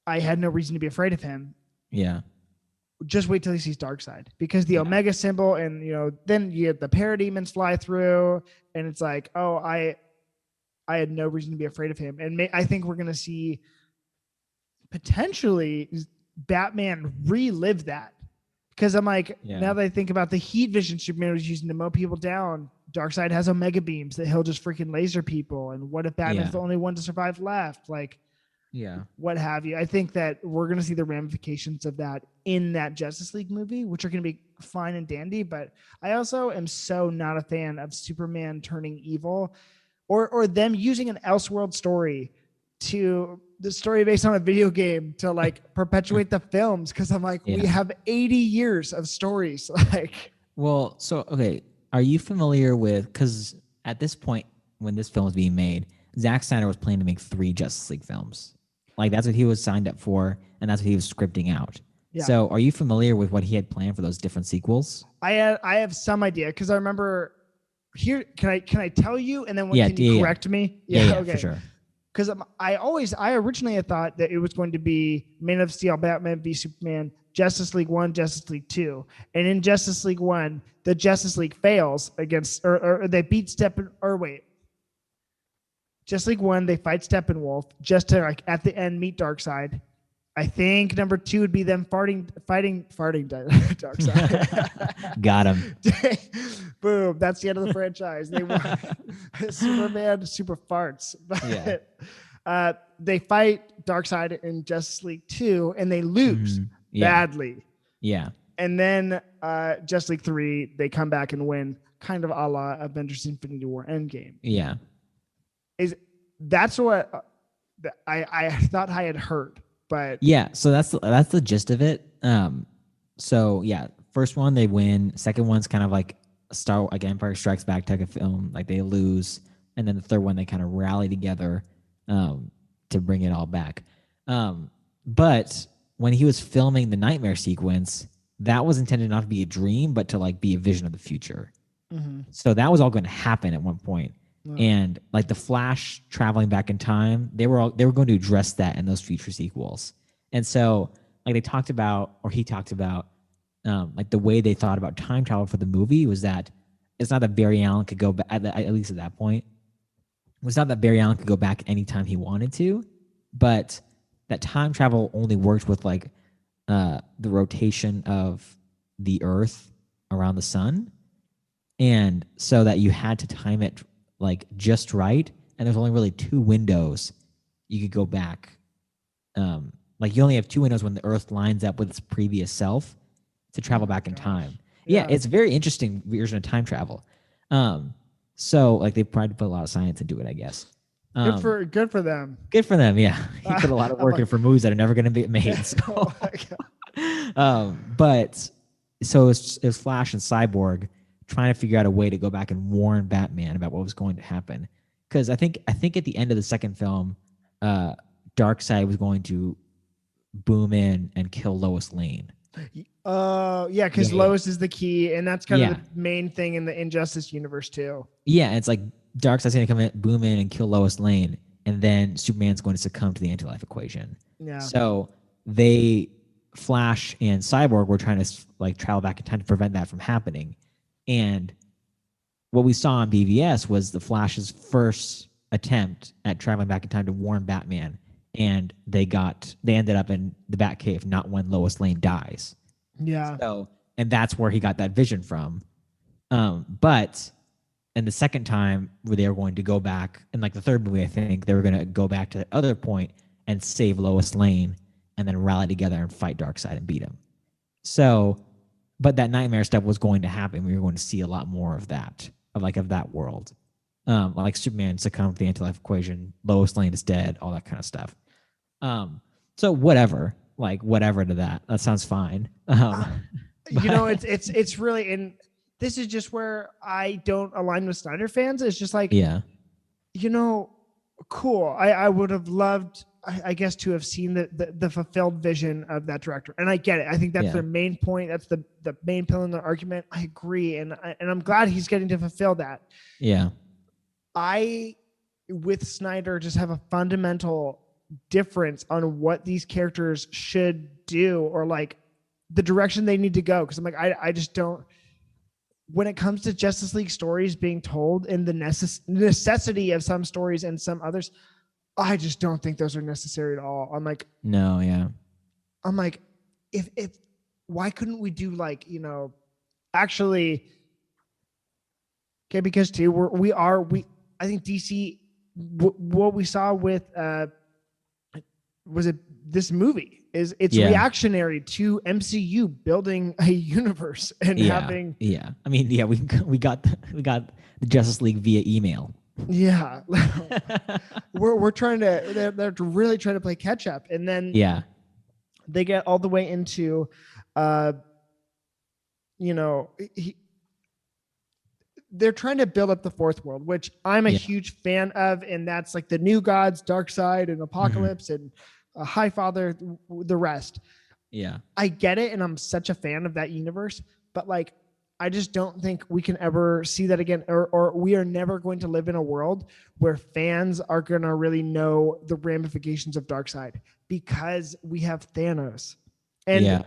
I had no reason to be afraid of him. Yeah. Just wait till he sees Darkseid, because the Yeah. Omega symbol, and then you get the parademons fly through, and it's like, oh, I had no reason to be afraid of him, and I think we're going to see potentially Batman relive that. Because I'm like, now that I think about the heat vision Superman was using to mow people down, Darkseid has Omega beams that he'll just freaking laser people. And what if Batman's the only one to survive left? Like, what have you? I think that we're going to see the ramifications of that in that Justice League movie, which are going to be fine and dandy. But I also am so not a fan of Superman turning evil, or them using an Elseworld story to the story based on a video game to like perpetuate the films. Cause I'm like, we have 80 years of stories. Like, well, so, okay. Are you familiar with, cause at this point when this film was being made, Zack Snyder was planning to make 3 Justice League films. Like that's what he was signed up for. And that's what he was scripting out. Yeah. So are you familiar with what he had planned for those different sequels? I have some idea. Cause I remember here, can I tell you? And then can you correct me? Yeah, okay. For sure. Because I originally had thought that it was going to be Man of Steel, Batman v Superman, Justice League 1, Justice League 2. And in Justice League 1, the Justice League fails against, or they beat Justice League 1, they fight Steppenwolf just to, like, at the end, meet Darkseid. I think number 2 would be them fighting Darkseid. Got him. Boom. That's the end of the franchise. They won. Superman super farts. But they fight Darkseid in Justice League 2 and they lose badly. Yeah. And then Justice League 3, they come back and win, kind of a la Avengers Infinity War Endgame. Yeah. That's what I thought I had heard. But yeah, so that's the gist of it. So yeah, first one they win. Second one's kind of like Empire Strikes Back type of film. Like they lose, and then the third one they kind of rally together to bring it all back. But when he was filming the nightmare sequence, that was intended not to be a dream, but to like be a vision of the future. Mm-hmm. So that was all going to happen at one point. And like the Flash traveling back in time, they were going to address that in those future sequels. And so like he talked about, like the way they thought about time travel for the movie was that it's not that Barry Allen could go back, at least at that point, it was not that Barry Allen could go back anytime he wanted to. but that time travel only worked with like the rotation of the Earth around the sun, and so that you had to time it like just right, and there's only really 2 windows you could go back. Like you only have 2 windows when the Earth lines up with its previous self to travel back in time. Yeah, it's a very interesting version of time travel. So like they tried to put a lot of science into it, I guess. Good for them. Good for them. Yeah, he put a lot of work in for movies that are never going to be made. So. But so it was Flash and Cyborg trying to figure out a way to go back and warn Batman about what was going to happen. Because I think at the end of the second film, Darkseid was going to boom in and kill Lois Lane. Yeah, because Lois is the key, and that's kind of the main thing in the Injustice universe too. Yeah, it's like Darkseid's going to come in, boom in, and kill Lois Lane, and then Superman's going to succumb to the anti-life equation. Yeah. So Flash and Cyborg were trying to like travel back in time to prevent that from happening. And what we saw on BVS was the Flash's first attempt at traveling back in time to warn Batman, and they ended up in the Batcave, not when Lois Lane dies. Yeah. So, and that's where he got that vision from. But in the second time where they were going to go back, in like the third movie, I think they were going to go back to the other point and save Lois Lane, and then rally together and fight Darkseid and beat him. So, but that nightmare stuff was going to happen. We were going to see a lot more of that, of that world. Like Superman succumbed to the anti-life equation, Lois Lane is dead, all that kind of stuff. So whatever to that. That sounds fine. It's really, and this is just where I don't align with Snyder fans. It's just like, cool. I would have loved, I guess, to have seen the fulfilled vision of that director. And I get it. I think that's their main point. That's the main pillar in the argument. I agree. And I'm glad he's getting to fulfill that. Yeah. I, with Snyder, just have a fundamental difference on what these characters should do, or like the direction they need to go. Cause I'm like, I just don't, when it comes to Justice League stories being told and the necessity of some stories and some others, I just don't think those are necessary at all. I'm like, no, yeah. I'm like, if why couldn't we do like, actually, okay, because too, I think DC, what we saw with, was it this movie is it's reactionary to MCU building a universe and having. Yeah. I mean, we got the Justice League via email. Yeah. we're trying to, they're really trying to play catch up, and then they get all the way into, they're trying to build up the fourth world, which I'm a huge fan of. And that's like the New Gods, Darkseid, and Apocalypse, and Highfather, the rest. Yeah. I get it. And I'm such a fan of that universe, but like, I just don't think we can ever see that again, or we are never going to live in a world where fans are going to really know the ramifications of Darkseid, because we have Thanos. And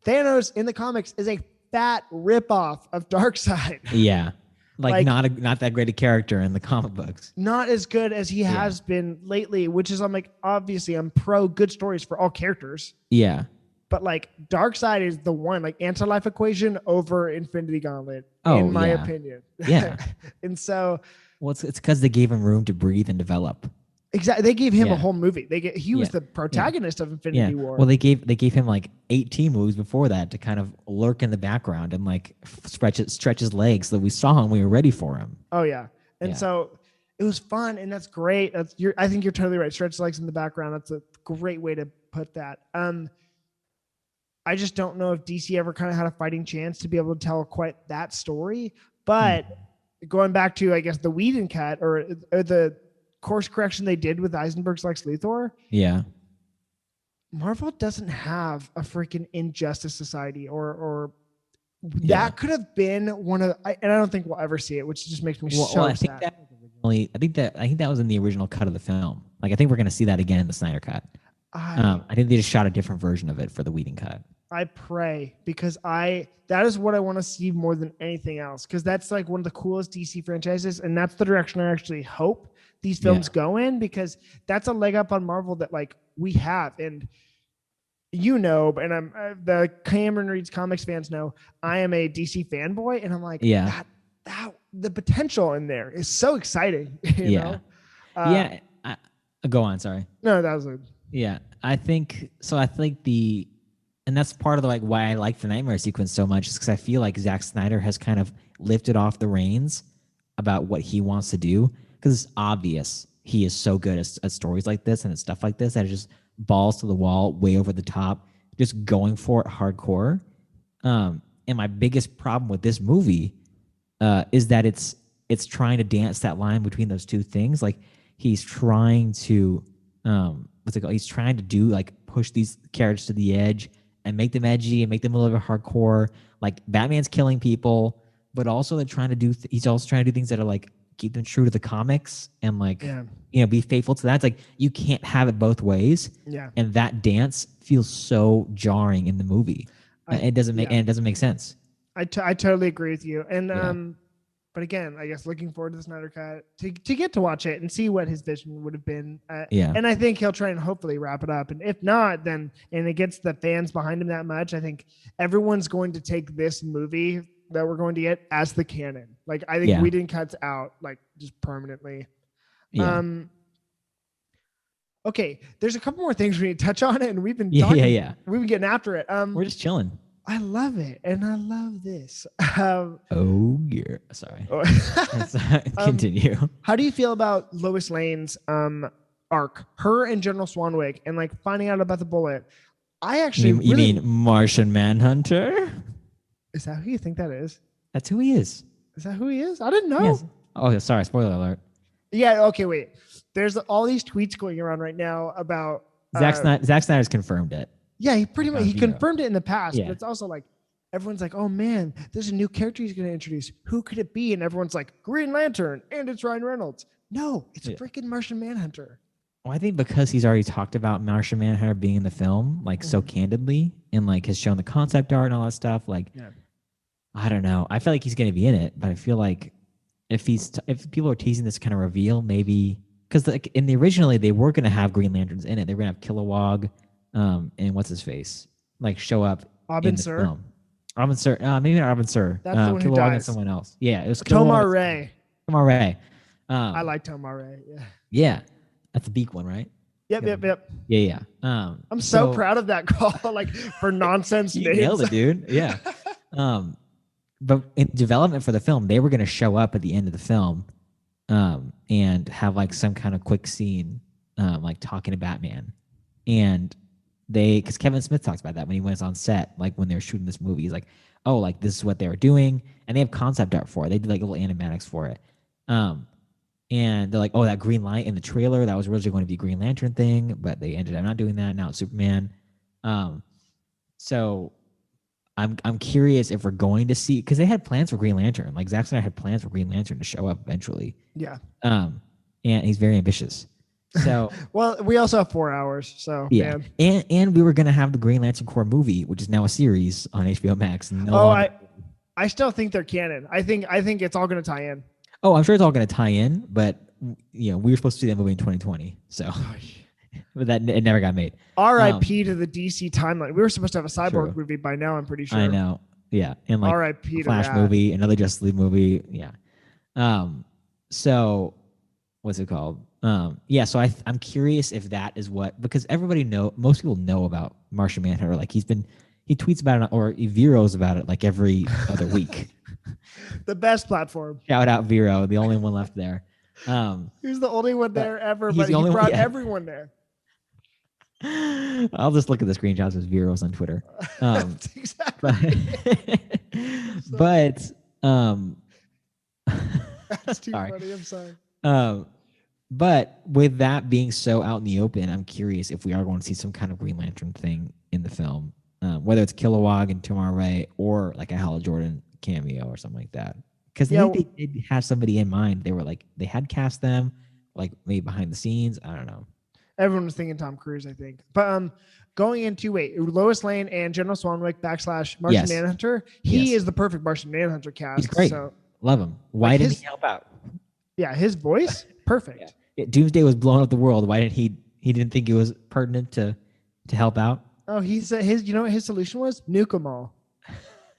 Thanos in the comics is a fat ripoff of Darkseid. Yeah. Like not that great a character in the comic books. Not as good as he has been lately, which is, I'm like, obviously I'm pro good stories for all characters. Yeah. But like Darkseid is the one, like anti-life equation over Infinity Gauntlet, in my opinion. Yeah. And so, well, it's because they gave him room to breathe and develop. Exactly. They gave him a whole movie. He was the protagonist of Infinity War. Well, they gave him like 18 movies before that to kind of lurk in the background and like stretch his legs so that we saw him, we were ready for him. Oh yeah. And so it was fun, and that's great. I think you're totally right. Stretch legs in the background. That's a great way to put that. I just don't know if DC ever kind of had a fighting chance to be able to tell quite that story. But going back to, I guess, the Whedon cut or the course correction they did with Eisenberg's Lex Luthor. Yeah. Marvel doesn't have a freaking Injustice Society or that could have been one of, and I don't think we'll ever see it, which just makes me so I sad. I think that was in the original cut of the film. Like, I think we're going to see that again in the Snyder cut. I I think they just shot a different version of it for the Whedon cut. I pray because that is what I want to see more than anything else, because that's like one of the coolest DC franchises, and that's the direction I actually hope these films go in, because that's a leg up on Marvel that like we have. And and I'm the Cameron Reed's comics fans know I am a DC fanboy, and I'm like, that the potential in there is so exciting. You know? Go on. Sorry. No, that was a Yeah, I think so. I think and that's part of like why I like the nightmare sequence so much, is because I feel like Zack Snyder has kind of lifted off the reins about what he wants to do, because it's obvious he is so good at stories like this and at stuff like this that are just balls to the wall, way over the top, just going for it hardcore. And my biggest problem with this movie is that it's trying to dance that line between those two things. Like he's trying to what's it called? He's trying to do like push these characters to the edge and make them edgy and make them a little bit hardcore. Like Batman's killing people, but also they're trying to do. He's also trying to do things that are like keep them true to the comics and like be faithful to that. It's like you can't have it both ways. Yeah, and that dance feels so jarring in the movie. It doesn't make sense. I totally agree with you. And but again, I guess looking forward to the Snyder Cut to get to watch it and see what his vision would have been. And I think he'll try and hopefully wrap it up. And if not, then and it gets the fans behind him that much, I think everyone's going to take this movie that we're going to get as the canon. Like I think Whedon cuts out like just permanently. Yeah. Okay, there's a couple more things we need to touch on, and we've been talking, we've been getting after it. We're just chilling. I love it, and I love this. Sorry. Continue. How do you feel about Lois Lane's arc? Her and General Swanwick, and like finding out about the bullet. I actually you mean Martian Manhunter? Is that who you think that is? That's who he is. Is that who he is? I didn't know. Yes. Oh, sorry. Spoiler alert. Yeah. Okay. Wait. There's all these tweets going around right now about Zack Snyder's confirmed it. Yeah, he pretty much confirmed it in the past, but it's also like everyone's like, "Oh man, there's a new character he's going to introduce. Who could it be?" And everyone's like, "Green Lantern," and it's Ryan Reynolds. No, it's freaking Martian Manhunter. Well, I think because he's already talked about Martian Manhunter being in the film, like so candidly, and like has shown the concept art and all that stuff. Like, I don't know. I feel like he's going to be in it, but I feel like if people are teasing this kind of reveal, maybe because like in the originally they were going to have Green Lanterns in it. They were going to have Kilowog. And what's his face? Like show up in the film. Robin Sur. Maybe not Robin Sur. That's the one who dies. And someone else. Yeah, it was Tomar Ray. Tomar Ray. I like Tomar Ray. Yeah. Yeah, that's the beak one, right? Yep. Yeah. I'm so proud of that call. Like for nonsense names. You nailed it, dude. Yeah. But in development for the film, they were going to show up at the end of the film, and have like some kind of quick scene, like talking to Batman, and because Kevin Smith talks about that when he was on set, like when they were shooting this movie, he's like, oh, like this is what they were doing. And they have concept art for it. They did like little animatics for it. And they're like, oh, that green light in the trailer, that was originally going to be a Green Lantern thing, but they ended up not doing that. Now it's Superman. So I'm curious if we're going to see, because they had plans for Green Lantern. Like Zack Snyder had plans for Green Lantern to show up eventually. Yeah. And he's very ambitious. So well, we also have 4 hours. So yeah, and we were gonna have the Green Lantern Corps movie, which is now a series on HBO Max. I still think they're canon. I think it's all gonna tie in. Oh, I'm sure it's all gonna tie in, but we were supposed to see that movie in 2020, so but it never got made. R.I.P. to the DC timeline. We were supposed to have a Cyborg movie by now. I'm pretty sure. I know. Yeah, and like R.I.P. to Flash that. movie, another Justice League movie. Yeah. So what's it called? So I'm curious if that is because most people know about Martian Manhunter. Like he tweets about it or he Veros about it like every other week. The best platform. Shout out Vero, the only one left there. He's the only one there ever, but he brought everyone there. I'll just look at the screenshots as Veros on Twitter. That's exactly. But that's too funny. I'm sorry. But with that being so out in the open, I'm curious if we are going to see some kind of Green Lantern thing in the film, whether it's Kilowog and Tomar Ray or like a Hal Jordan cameo or something like that. Because they had somebody in mind. They were like, they had cast them like maybe behind the scenes. I don't know. Everyone was thinking Tom Cruise, I think. But going into Lois Lane and General Swanwick / Martian Manhunter, he is the perfect Martian Manhunter cast. He's great. So love him. Why didn't he help out? Yeah, his voice, perfect. Doomsday was blowing up the world. Why didn't he didn't think it was pertinent to help out? Oh, he said you know what his solution was? Nuke them all.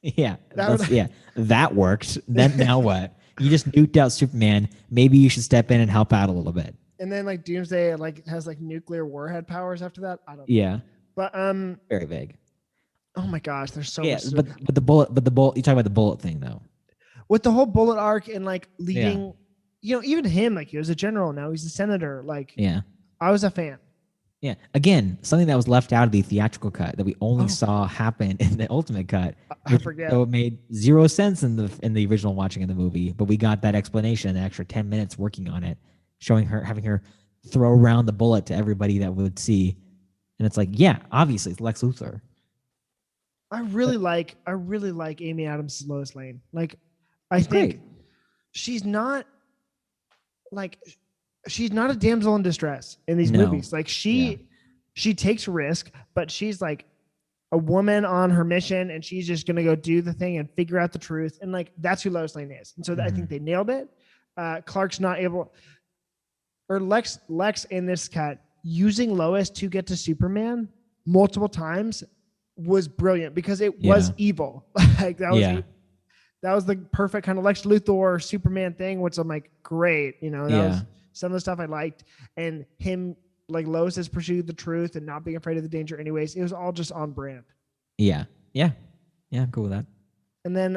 Yeah, that worked. Then now what? You just nuked out Superman. Maybe you should step in and help out a little bit. And then like Doomsday has like nuclear warhead powers after that. I don't know. Yeah. But very vague. Oh my gosh, there's so much. But the bullet. You talk about the bullet thing though. With the whole bullet arc and like leading, even him, like he was a general, now he's a senator. Like, I was a fan. Yeah. Again, something that was left out of the theatrical cut that we only saw happen in the ultimate cut. I forget. So it made zero sense in the original watching of the movie, but we got that explanation, an extra 10 minutes working on it, having her throw around the bullet to everybody that would see. And it's like, yeah, obviously it's Lex Luthor. I really like Amy Adams' Lois Lane. Like, I think she's not a damsel in distress in these movies. Like she takes risk, but she's like a woman on her mission, and she's just gonna go do the thing and figure out the truth. And like that's who Lois Lane is. And so I think they nailed it. Clark's not able, or Lex in this cut using Lois to get to Superman multiple times was brilliant because it was evil. Like that was the perfect kind of Lex Luthor Superman thing, which I'm like, great. That was some of the stuff I liked. And him, like Lois has pursued the truth and not being afraid of the danger anyways. It was all just on brand. Yeah. Yeah. Yeah. I'm cool with that. And then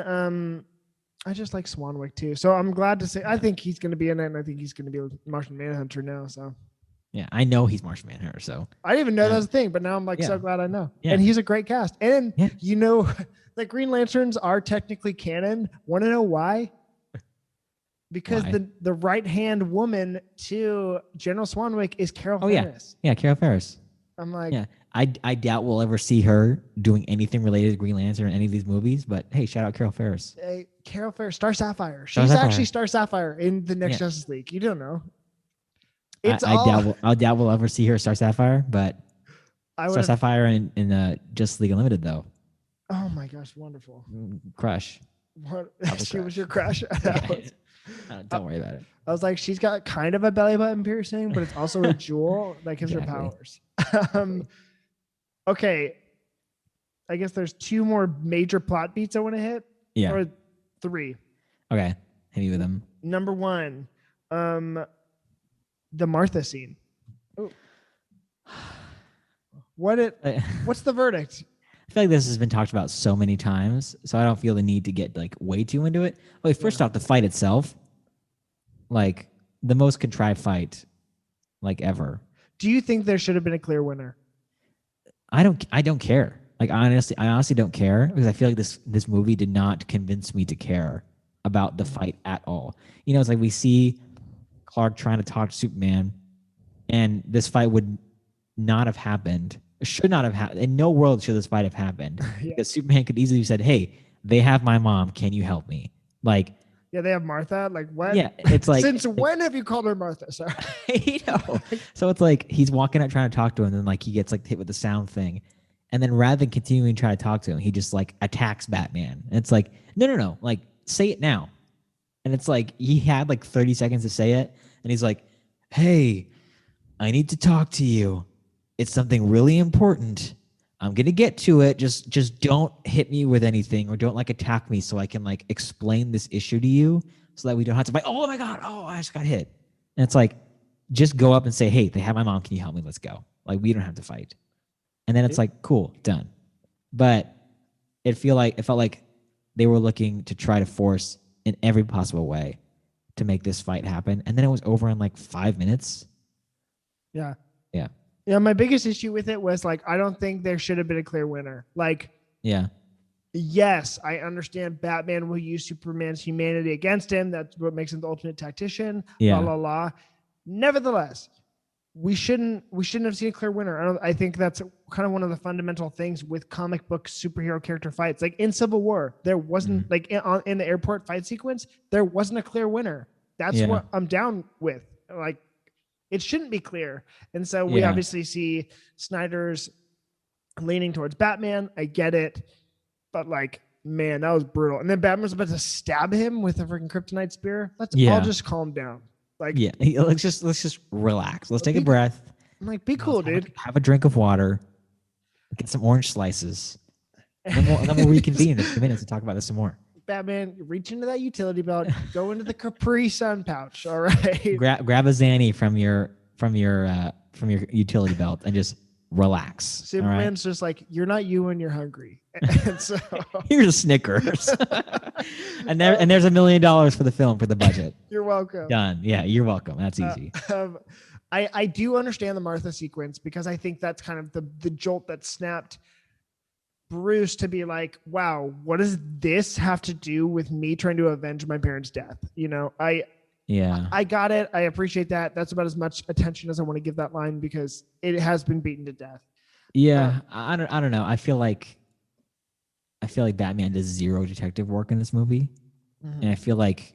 I just like Swanwick too. So I'm glad to say, I think he's going to be in it, and I think he's going to be a Martian Manhunter now. So yeah, I know he's Martian Manhunter. So I didn't even know that was a thing, but now I'm like so glad I know. Yeah. And he's a great cast. And the Green Lanterns are technically canon. Want to know why? Because the right hand woman to General Swanwick is Carol Ferris. Yeah, Carol Ferris. I'm like, I doubt we'll ever see her doing anything related to Green Lantern in any of these movies. But hey, shout out Carol Ferris. Carol Ferris, Star Sapphire. She's actually Star Sapphire in the next Justice League. You don't know. I doubt we'll ever see her Star Sapphire, but Star Sapphire in Justice League Unlimited though. Oh my gosh, wonderful. Crush. What? She was your crush? Don't worry about it. I was like, she's got kind of a belly button piercing, but it's also a jewel that gives her powers. Okay. I guess there's 2 more major plot beats I want to hit. Yeah. Or 3. Okay. Hit me with them. Number 1, the Martha scene. Oh. What's the verdict? I feel like this has been talked about so many times, so I don't feel the need to get like way too into it. Wait, first off, the fight itself, like the most contrived fight, like ever. Do you think there should have been a clear winner? I don't care. Like I honestly don't care because I feel like this movie did not convince me to care about the fight at all. It's like we see Clark trying to talk to Superman, and this fight would not have happened. Should not have happened. In no world should this fight have happened. Because Superman could easily have said, "Hey, they have my mom. Can you help me?" Like, they have Martha. Like, what? Yeah, it's like since when have you called her Martha? Sorry. So it's like he's walking out trying to talk to him, and then like he gets like hit with the sound thing, and then rather than continuing to try to talk to him, he just like attacks Batman. And it's like, no, like say it now. And it's like he had like 30 seconds to say it, and he's like, "Hey, I need to talk to you. It's something really important. I'm going to get to it. Just don't hit me with anything, or don't like attack me, so I can like explain this issue to you so that we don't have to fight. Oh my God. Oh, I just got hit." And it's like, just go up and say, "Hey, they have my mom. Can you help me? Let's go." Like, we don't have to fight. And then it's like, cool, done. But it felt like they were looking to try to force in every possible way to make this fight happen. And then it was over in like 5 minutes. Yeah. Yeah. Yeah, my biggest issue with it was like, I don't think there should have been a clear winner. Like, yes, I understand Batman will use Superman's humanity against him. That's what makes him the ultimate tactician. Yeah. La la la. Nevertheless, we shouldn't have seen a clear winner. I think that's kind of one of the fundamental things with comic book superhero character fights. Like in Civil War, there wasn't like in the airport fight sequence, there wasn't a clear winner. That's what I'm down with. Like, it shouldn't be clear. And so we Yeah. obviously see Snyder's leaning towards Batman. I get it, but like, man, that was brutal. And then Batman's about to stab him with a freaking kryptonite spear. Let's all Yeah. just calm down. Like, Yeah. Let's just relax. Let's take a be- breath. I'm like, be Let's cool, dude. have a drink of water. Get some orange slices. And then we'll reconvene in a few minutes and talk about this some more. Batman, reach into that utility belt, go into the Capri Sun pouch. All right. Grab a Xanny from your utility belt and just relax. Superman's just like, you're not you when you're hungry. And so here's a Snickers. and there's $1 million for the film for the budget. You're welcome. Done. Yeah, you're welcome. That's easy. I do understand the Martha sequence because I think that's kind of the jolt that snapped Bruce to be like, wow, what does this have to do with me trying to avenge my parents' death? You know, I got it. I appreciate that. That's about as much attention as I want to give that line because it has been beaten to death. Yeah, I don't know. I feel like Batman does zero detective work in this movie, and I feel like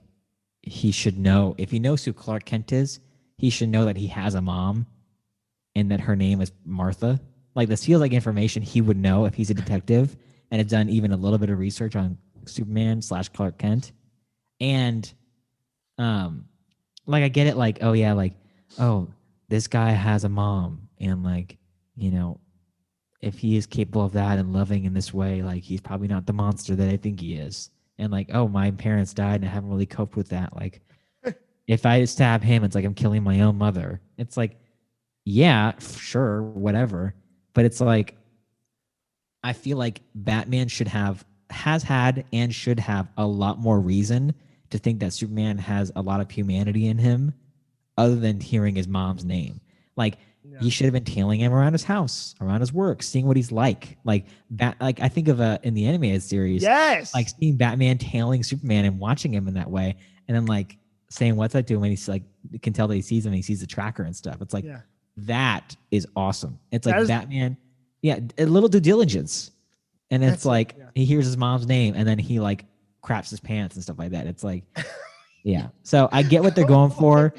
he should know, if he knows who Clark Kent is, he should know that he has a mom, and that her name is Martha. Like, this feels like information he would know if he's a detective and had done even a little bit of research on Superman / Clark Kent. And, like, I get it. Like, oh yeah, like, oh, this guy has a mom, and like, you know, if he is capable of that and loving in this way, like, he's probably not the monster that I think he is. And like, oh, my parents died and I haven't really coped with that. Like, if I stab him, it's like I'm killing my own mother. It's like, yeah, sure, whatever. But it's like, I feel like Batman has had and should have a lot more reason to think that Superman has a lot of humanity in him other than hearing his mom's name. Like, he should have been tailing him around his house, around his work, seeing what he's like. Like, I think of in the animated series, yes, like seeing Batman tailing Superman and watching him in that way, and then like saying, what's that doing when he's like, can tell that he sees him and he sees the tracker and stuff. It's like, that is awesome. It's like Batman, a little due diligence. And it's like, he hears his mom's name and then he like craps his pants and stuff like that. It's like, yeah. So I get what they're going for.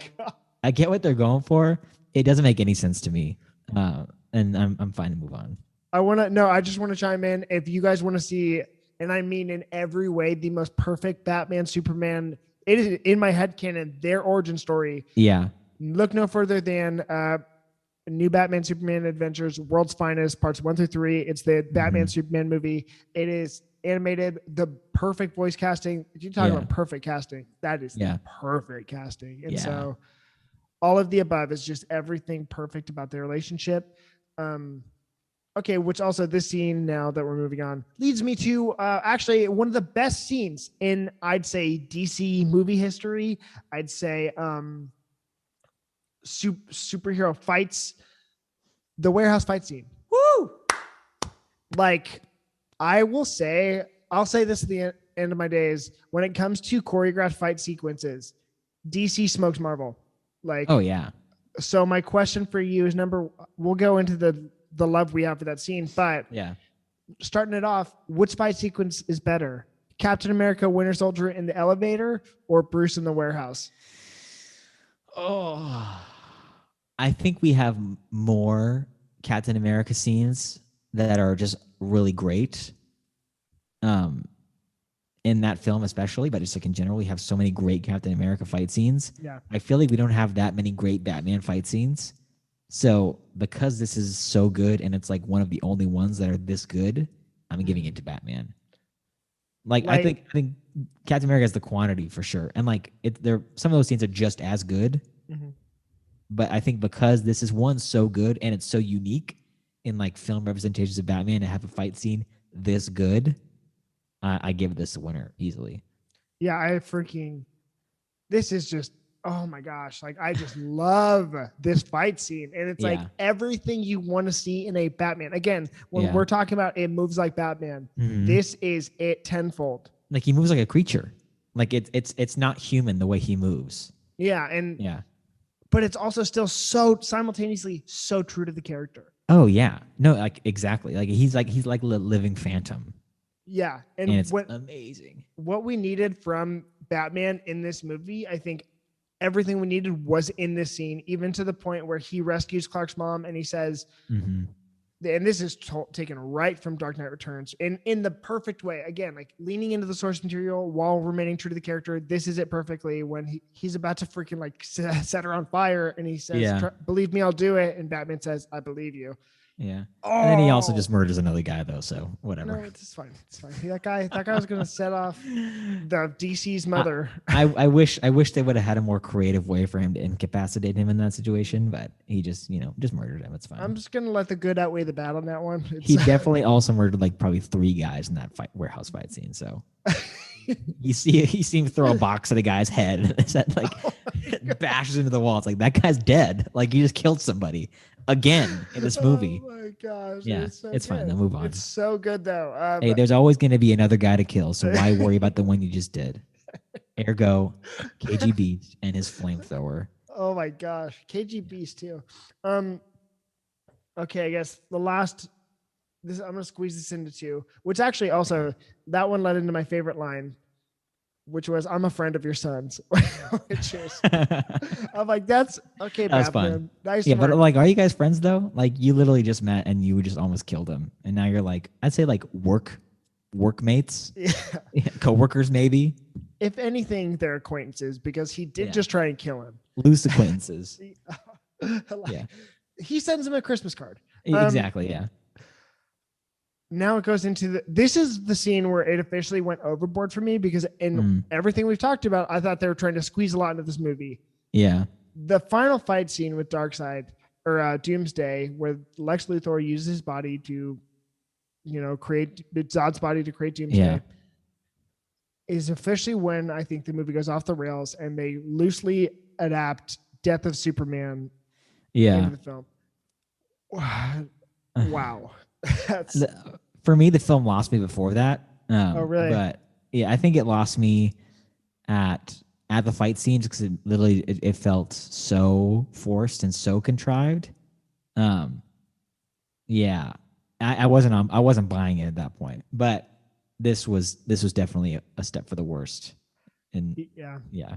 It doesn't make any sense to me. And I'm fine to move on. I just want to chime in. If you guys want to see, and I mean in every way, the most perfect Batman, Superman, it is in my headcanon, their origin story. Yeah. Look no further than New Batman Superman Adventures, World's Finest, parts 1 through 3. It's the Batman Superman movie. It is animated, the perfect voice casting. If you're talking about perfect casting, that is the perfect casting. And so all of the above is just everything perfect about their relationship. Okay, which also this scene, now that we're moving on, leads me to actually one of the best scenes in, I'd say, DC movie history. I'd say superhero fights, the warehouse fight scene. Woo! Like, I'll say this at the end of my days, when it comes to choreographed fight sequences, DC smokes Marvel. Like, oh yeah. So my question for you is, we'll go into the love we have for that scene, but starting it off, which fight sequence is better? Captain America, Winter Soldier in the elevator, or Bruce in the warehouse? Oh, I think we have more Captain America scenes that are just really great. In that film especially, but just like in general, we have so many great Captain America fight scenes. Yeah. I feel like we don't have that many great Batman fight scenes. So because this is so good and it's like one of the only ones that are this good, I'm giving it to Batman. Like I think Captain America has the quantity for sure. And like some of those scenes are just as good. Mm-hmm. But I think because this is one so good and it's so unique in like film representations of Batman to have a fight scene this good, I give this a winner easily. Yeah, this is just, oh my gosh. Like, I just love this fight scene. And it's like everything you want to see in a Batman. Again, when we're talking about it moves like Batman, this is it tenfold. Like, he moves like a creature. Like, it's not human the way he moves. Yeah. But it's also still so simultaneously so true to the character. Oh yeah. No, like exactly. Like he's like a living phantom. Yeah. And it's amazing. What we needed from Batman in this movie, I think everything we needed was in this scene, even to the point where he rescues Clark's mom and he says, and this is taken right from Dark Knight Returns in the perfect way. Again, like leaning into the source material while remaining true to the character. This is it perfectly when he's about to freaking like set her on fire and he says, believe me, I'll do it. And Batman says, I believe you. Yeah. And then he also just murders another guy though. So whatever. No, it's fine. It's fine. That guy was going to set off the DC's mother. I wish they would have had a more creative way for him to incapacitate him in that situation, but he just murdered him. It's fine. I'm just going to let the good outweigh the bad on that one. He definitely also murdered like probably 3 guys in that warehouse fight scene. So you see him throw a box at a guy's head and it like bashes into the wall. It's like, that guy's dead. Like, you just killed somebody again in this movie. Oh my gosh. Yeah, it's fine. They'll move on. It's so good though. Hey, there's always going to be another guy to kill, so why worry about the one you just did? Ergo, KG Beast and his flamethrower. Oh my gosh, KG Beast too. Okay, I guess the last. I'm gonna squeeze this into 2, which actually also that one led into my favorite line, which was, "I'm a friend of your son's," which is, I'm like, that's okay. That's Batman. fun. Nice. Yeah, but like, are you guys friends though? Like, you literally just met and you just almost killed him, and now you're like, I'd say like workmates, co-workers maybe. If anything, they're acquaintances because he did just try and kill him. Loose acquaintances. Yeah. He sends him a Christmas card. Exactly. Yeah. Now it goes into this is the scene where it officially went overboard for me because in everything we've talked about, I thought they were trying to squeeze a lot into this movie. Yeah. The final fight scene with Darkseid or Doomsday, where Lex Luthor uses his body to, create Zod's body to create Doomsday, is officially when I think the movie goes off the rails and they loosely adapt Death of Superman into the film. Wow. For me, the film lost me before that. Oh, really? But yeah, I think it lost me at the fight scenes because it literally it felt so forced and so contrived. Yeah, I wasn't buying it at that point. But this was definitely a step for the worst. And yeah.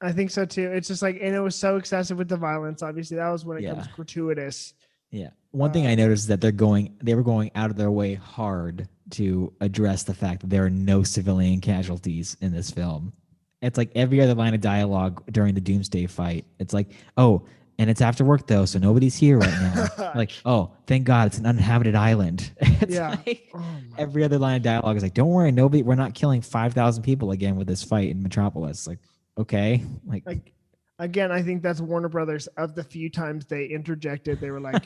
I think so too. It's just like, and it was so excessive with the violence. Obviously, that was when it comes gratuitous. Yeah. One thing I noticed is that they were going out of their way hard to address the fact that there are no civilian casualties in this film. It's like every other line of dialogue during the Doomsday fight. It's like, oh, and it's after work though, so nobody's here right now. Like, oh, thank God it's an uninhabited island. It's like every other line of dialogue is like, don't worry, we're not killing 5,000 people again with this fight in Metropolis. Like, okay. Like again, I think that's Warner Brothers. Of the few times they interjected, they were like,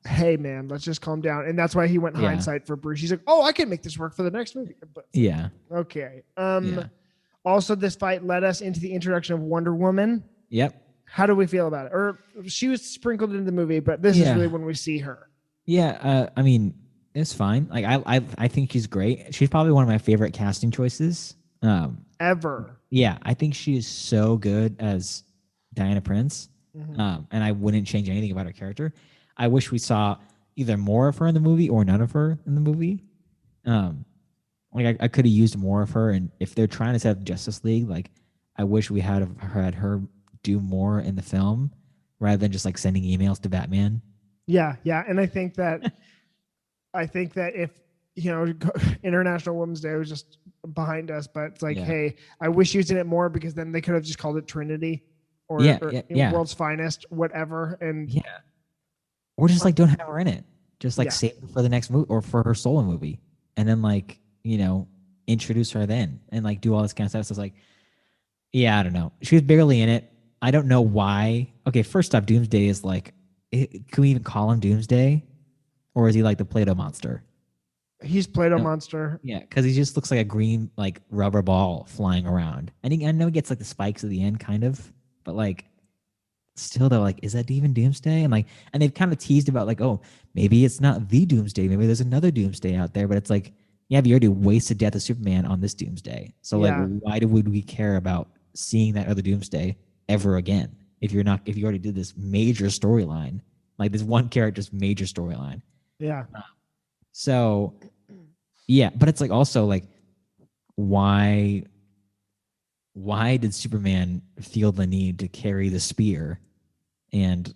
hey man, let's just calm down. And that's why he went hindsight for Bruce. He's like, oh, I can make this work for the next movie. But okay. Also, this fight led us into the introduction of Wonder Woman. Yep. How do we feel about it? Or she was sprinkled into the movie, but this is really when we see her. Yeah. I mean, it's fine. Like I think she's great. She's probably one of my favorite casting choices. Ever. Yeah. I think she is so good as Diana Prince. And I wouldn't change anything about her character. I wish we saw either more of her in the movie or none of her in the movie. Like I could have used more of her, and if they're trying to set up Justice League, like I wish we had her do more in the film rather than just like sending emails to Batman. Yeah, and I think that if International Women's Day was just behind us, but it's like, hey, I wish you did it more because then they could have just called it Trinity or World's Finest, whatever, and or just like don't have her in it, just like save her for the next movie or for her solo movie, and then like introduce her then and like do all this kind of stuff. So it's like, I don't know. She was barely in it. I don't know why. Okay, first off, Doomsday is like, can we even call him Doomsday, or is he like the Play-Doh monster? He's Play-Doh monster. Yeah, because he just looks like a green like rubber ball flying around. And I know he gets like the spikes at the end, kind of, but like still, they're like, is that even Doomsday? And they've kind of teased about like, oh, maybe it's not the Doomsday. Maybe there's another Doomsday out there. But it's like, but you already wasted Death of Superman on this Doomsday. So like, why would we care about seeing that other Doomsday ever again if you already did this major storyline, like this one character's major storyline? Yeah. So, but it's like also like, why why did Superman feel the need to carry the spear and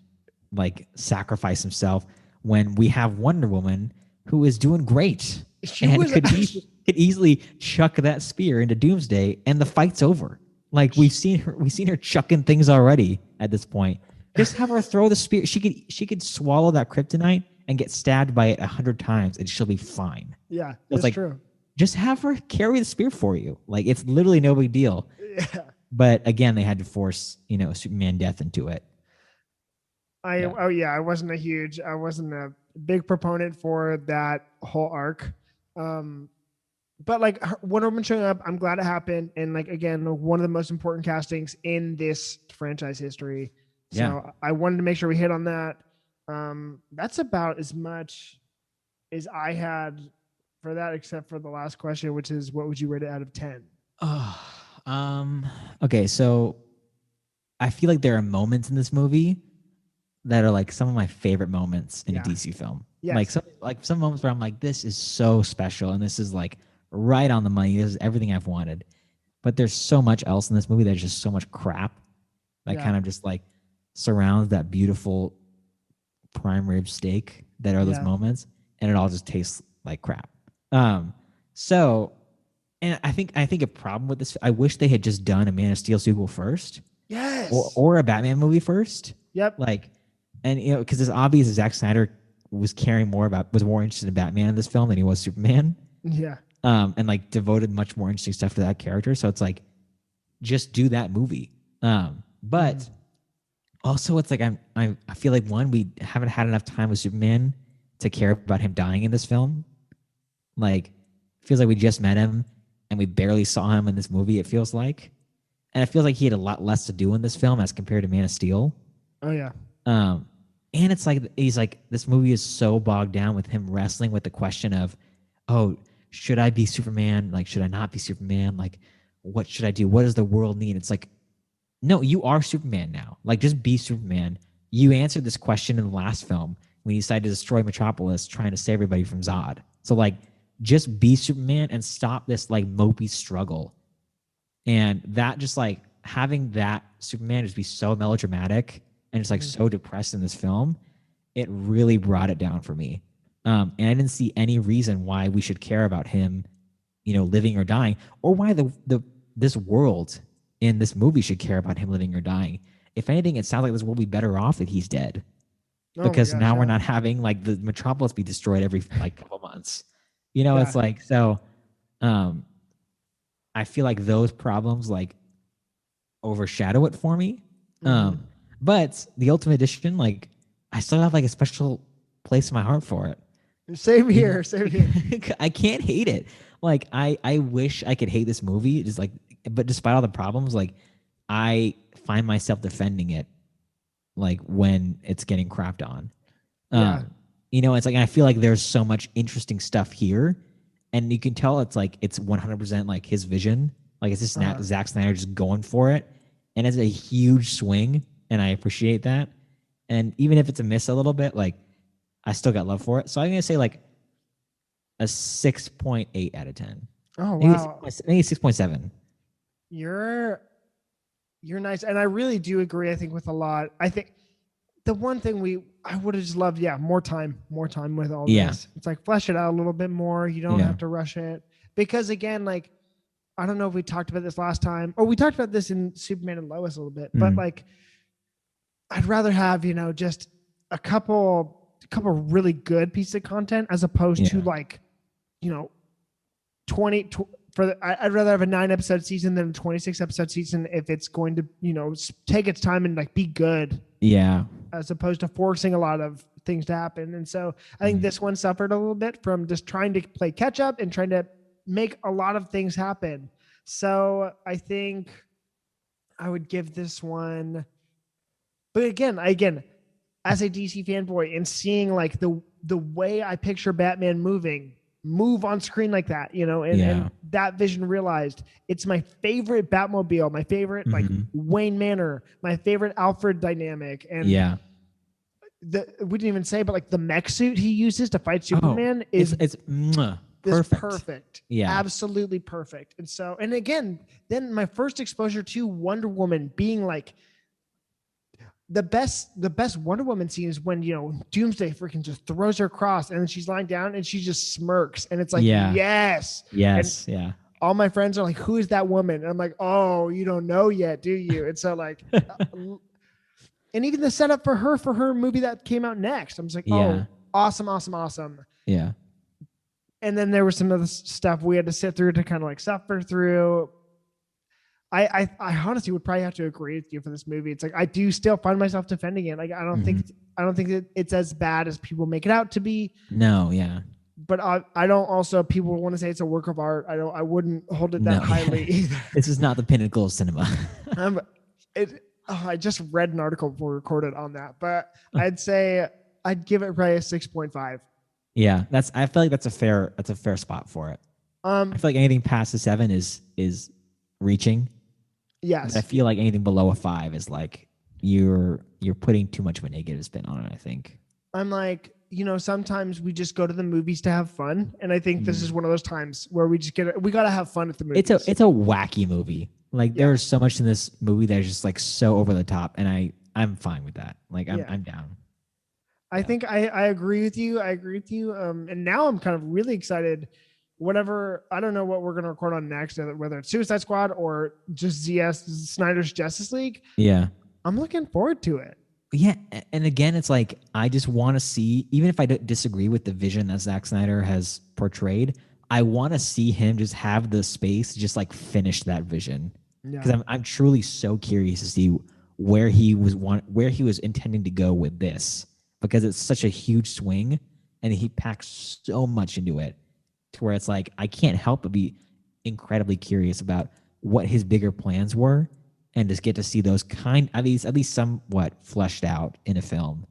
like sacrifice himself when we have Wonder Woman who is doing great She and was could easily chuck that spear into Doomsday and the fight's over. Like we've seen her chucking things already at this point. Just have her throw the spear. She could swallow that kryptonite and get stabbed by it 100 times and she'll be fine. yeah, So that's it's like, true. just have her carry the spear for you. Like it's literally no big deal. Yeah. But again, they had to force, Superman death into it. I wasn't a big proponent for that whole arc. But like Wonder Woman showing up, I'm glad it happened. And like, again, one of the most important castings in this franchise history. So Yeah. I wanted to make sure we hit on that. That's about as much as I had for that, except for the last question, which is what would you rate it out of 10? Okay, so I feel like there are moments in this movie that are like some of my favorite moments in a DC film. Yes. Like some moments where I'm like, this is so special and this is like right on the money. This is everything I've wanted. But there's so much else in this movie. There's just so much crap that kind of just like surrounds that beautiful prime rib steak that are those moments, and it all just tastes like crap. So, and I think a problem with this, I wish they had just done a Man of Steel sequel first. Yes. Or a Batman movie first. Yep. Like, and because it's obvious that Zack Snyder was more interested in Batman in this film than he was Superman. Yeah. And like devoted much more interesting stuff to that character. So it's like, just do that movie. But also it's like I feel like we haven't had enough time with Superman to care about him dying in this film. Like, feels like we just met him and we barely saw him in this movie. It feels like, and it feels like he had a lot less to do in this film as compared to Man of Steel. Oh yeah. And it's like he's like, this movie is so bogged down with him wrestling with the question of, oh, should I be Superman? Like, should I not be Superman? Like, what should I do? What does the world need? It's like, no, you are Superman now. Like, just be Superman. You answered this question in the last film when you decided to destroy Metropolis trying to save everybody from Zod. So like, just be Superman and stop this like mopey struggle. And that just like having that Superman just be so melodramatic and just like so depressed in this film, it really brought it down for me. And I didn't see any reason why we should care about him, living or dying, or why this world in this movie should care about him living or dying. If anything, it sounds like this world will be better off if he's dead, because now we're not having like the Metropolis be destroyed every like couple months. It's like, so. I feel like those problems like overshadow it for me. But the Ultimate Edition, like, I still have like a special place in my heart for it. Same here. Same here. I can't hate it. Like, I wish I could hate this movie. Just like, but despite all the problems, like, I find myself defending it, like when it's getting crapped on. It's like I feel like there's so much interesting stuff here, and you can tell it's like it's 100% like his vision. Like it's just Zack Snyder just going for it, and it's a huge swing, and I appreciate that. And even if it's a miss a little bit, like I still got love for it. So I'm gonna say like a 6.8 out of 10. Oh wow, maybe 6.7. You're nice, and I really do agree. I think with a lot. I think the one thing I would have just loved, more time with all this. It's like flesh it out a little bit more. You don't have to rush it, because again, like I don't know if we talked about this last time, or we talked about this in Superman and Lois a little bit, but like I'd rather have just a couple really good pieces of content as opposed to like 20 I'd rather have a 9-episode season than a 26-episode season if it's going to take its time and like be good, as opposed to forcing a lot of things to happen. And so I think this one suffered a little bit from just trying to play catch up and trying to make a lot of things happen. So I think I would give this one, but again, as a DC fanboy and seeing like the way I picture Batman move on screen like that, and that vision realized, it's my favorite Batmobile, my favorite like Wayne Manor, my favorite Alfred dynamic. And we didn't even say, but like the mech suit he uses to fight Superman is perfect. Yeah. Absolutely perfect. And so, and again, then my first exposure to Wonder Woman being like the best Wonder Woman scene is when, Doomsday freaking just throws her across and then she's lying down and she just smirks. And it's like, yes. Yes. And yeah. all my friends are like, who is that woman? And I'm like, oh, you don't know yet, do you? And so like, and even the setup for her movie that came out next, I'm just like, oh, awesome. Yeah. And then there was some other stuff we had to sit through to kind of like suffer through. I honestly would probably have to agree with you for this movie. It's like I do still find myself defending it. Like I don't think that it's as bad as people make it out to be. No, yeah. But I don't also people want to say it's a work of art. I wouldn't hold it that highly either. This is not the pinnacle of cinema. I just read an article before we recorded on that, but I'd say I'd give it probably a 6.5. Yeah, I feel like that's a fair spot for it. I feel like anything past a 7 is reaching. Yes. But I feel like anything below a 5 is like you're putting too much of a negative spin on it, I think. I'm like, sometimes we just go to the movies to have fun, and I think this is one of those times where we got to have fun at the movies. It's a wacky movie. Like there's so much in this movie that is just like so over the top, and I'm fine with that. Like I'm down. I think I agree with you. And now I'm kind of really excited. Whatever, I don't know what we're going to record on next, whether it's Suicide Squad or just Snyder's Justice League. Yeah. I'm looking forward to it. Yeah. And again, it's like, I just want to see, even if I disagree with the vision that Zack Snyder has portrayed, I want to see him just have the space to just like finish that vision. Because I'm truly so curious to see where he was intending to go with this, because it's such a huge swing and he packs so much into it. To where it's like I can't help but be incredibly curious about what his bigger plans were, and just get to see those at least somewhat fleshed out in a film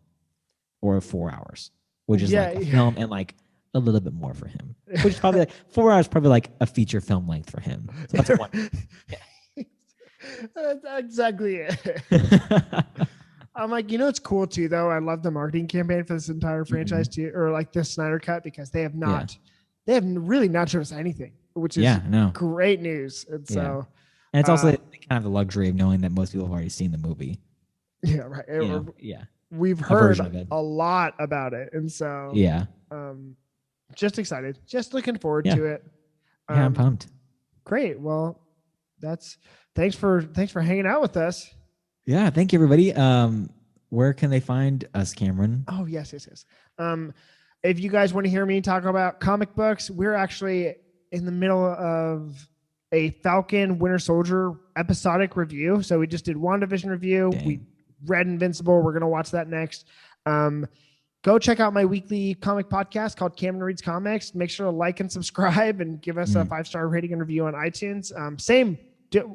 or 4 hours, which is like a film and like a little bit more for him. Which is probably like 4 hours, probably like a feature film length for him. So that's one. Yeah. That's exactly it. I'm like, it's cool too, though. I love the marketing campaign for this entire franchise too, or like this Snyder Cut, because they have not. Yeah. They have really not showed us anything, which is great news. And so, and it's also kind of the luxury of knowing that most people have already seen the movie. Yeah, right. We've heard a lot about it, and so just excited, just looking forward to it. I'm pumped. Great. Well, thanks for hanging out with us. Yeah, thank you, everybody. Where can they find us, Cameron? Oh, yes. If you guys want to hear me talk about comic books, we're actually in the middle of a Falcon Winter Soldier episodic review. So we just did WandaVision review. Dang. We read Invincible. We're going to watch that next. Go check out my weekly comic podcast called Cameron Reads Comics. Make sure to like and subscribe and give us a 5-star rating and review on iTunes.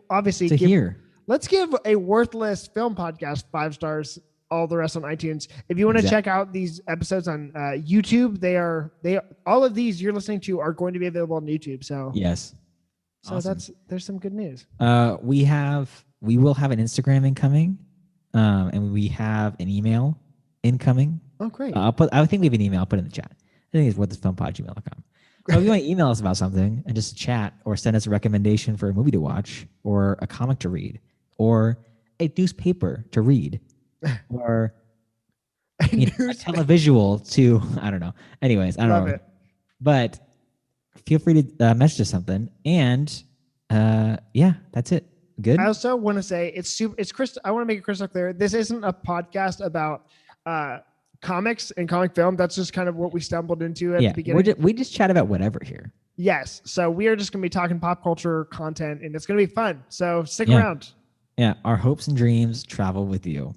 Obviously, let's give a worthless film podcast 5 stars. All the rest on iTunes. If you want to check out these episodes on YouTube, all of these you're listening to are going to be available on YouTube. So yes, so awesome. There's some good news. We will have an Instagram incoming, and we have an email incoming. Oh, great! I think we have an email. I'll put it in the chat. I think it's whatthefilmpod@gmail.com. So if you want to email us about something and just chat, or send us a recommendation for a movie to watch, or a comic to read, or a newspaper to read, or a televisual to, I don't know. Anyways, I don't know. But feel free to message us something. And that's it. Good. I also want to say I want to make it crystal clear. This isn't a podcast about comics and comic film. That's just kind of what we stumbled into at the beginning. We just chat about whatever here. Yes. So we are just going to be talking pop culture content, and it's going to be fun. So stick around. Yeah. Our hopes and dreams travel with you.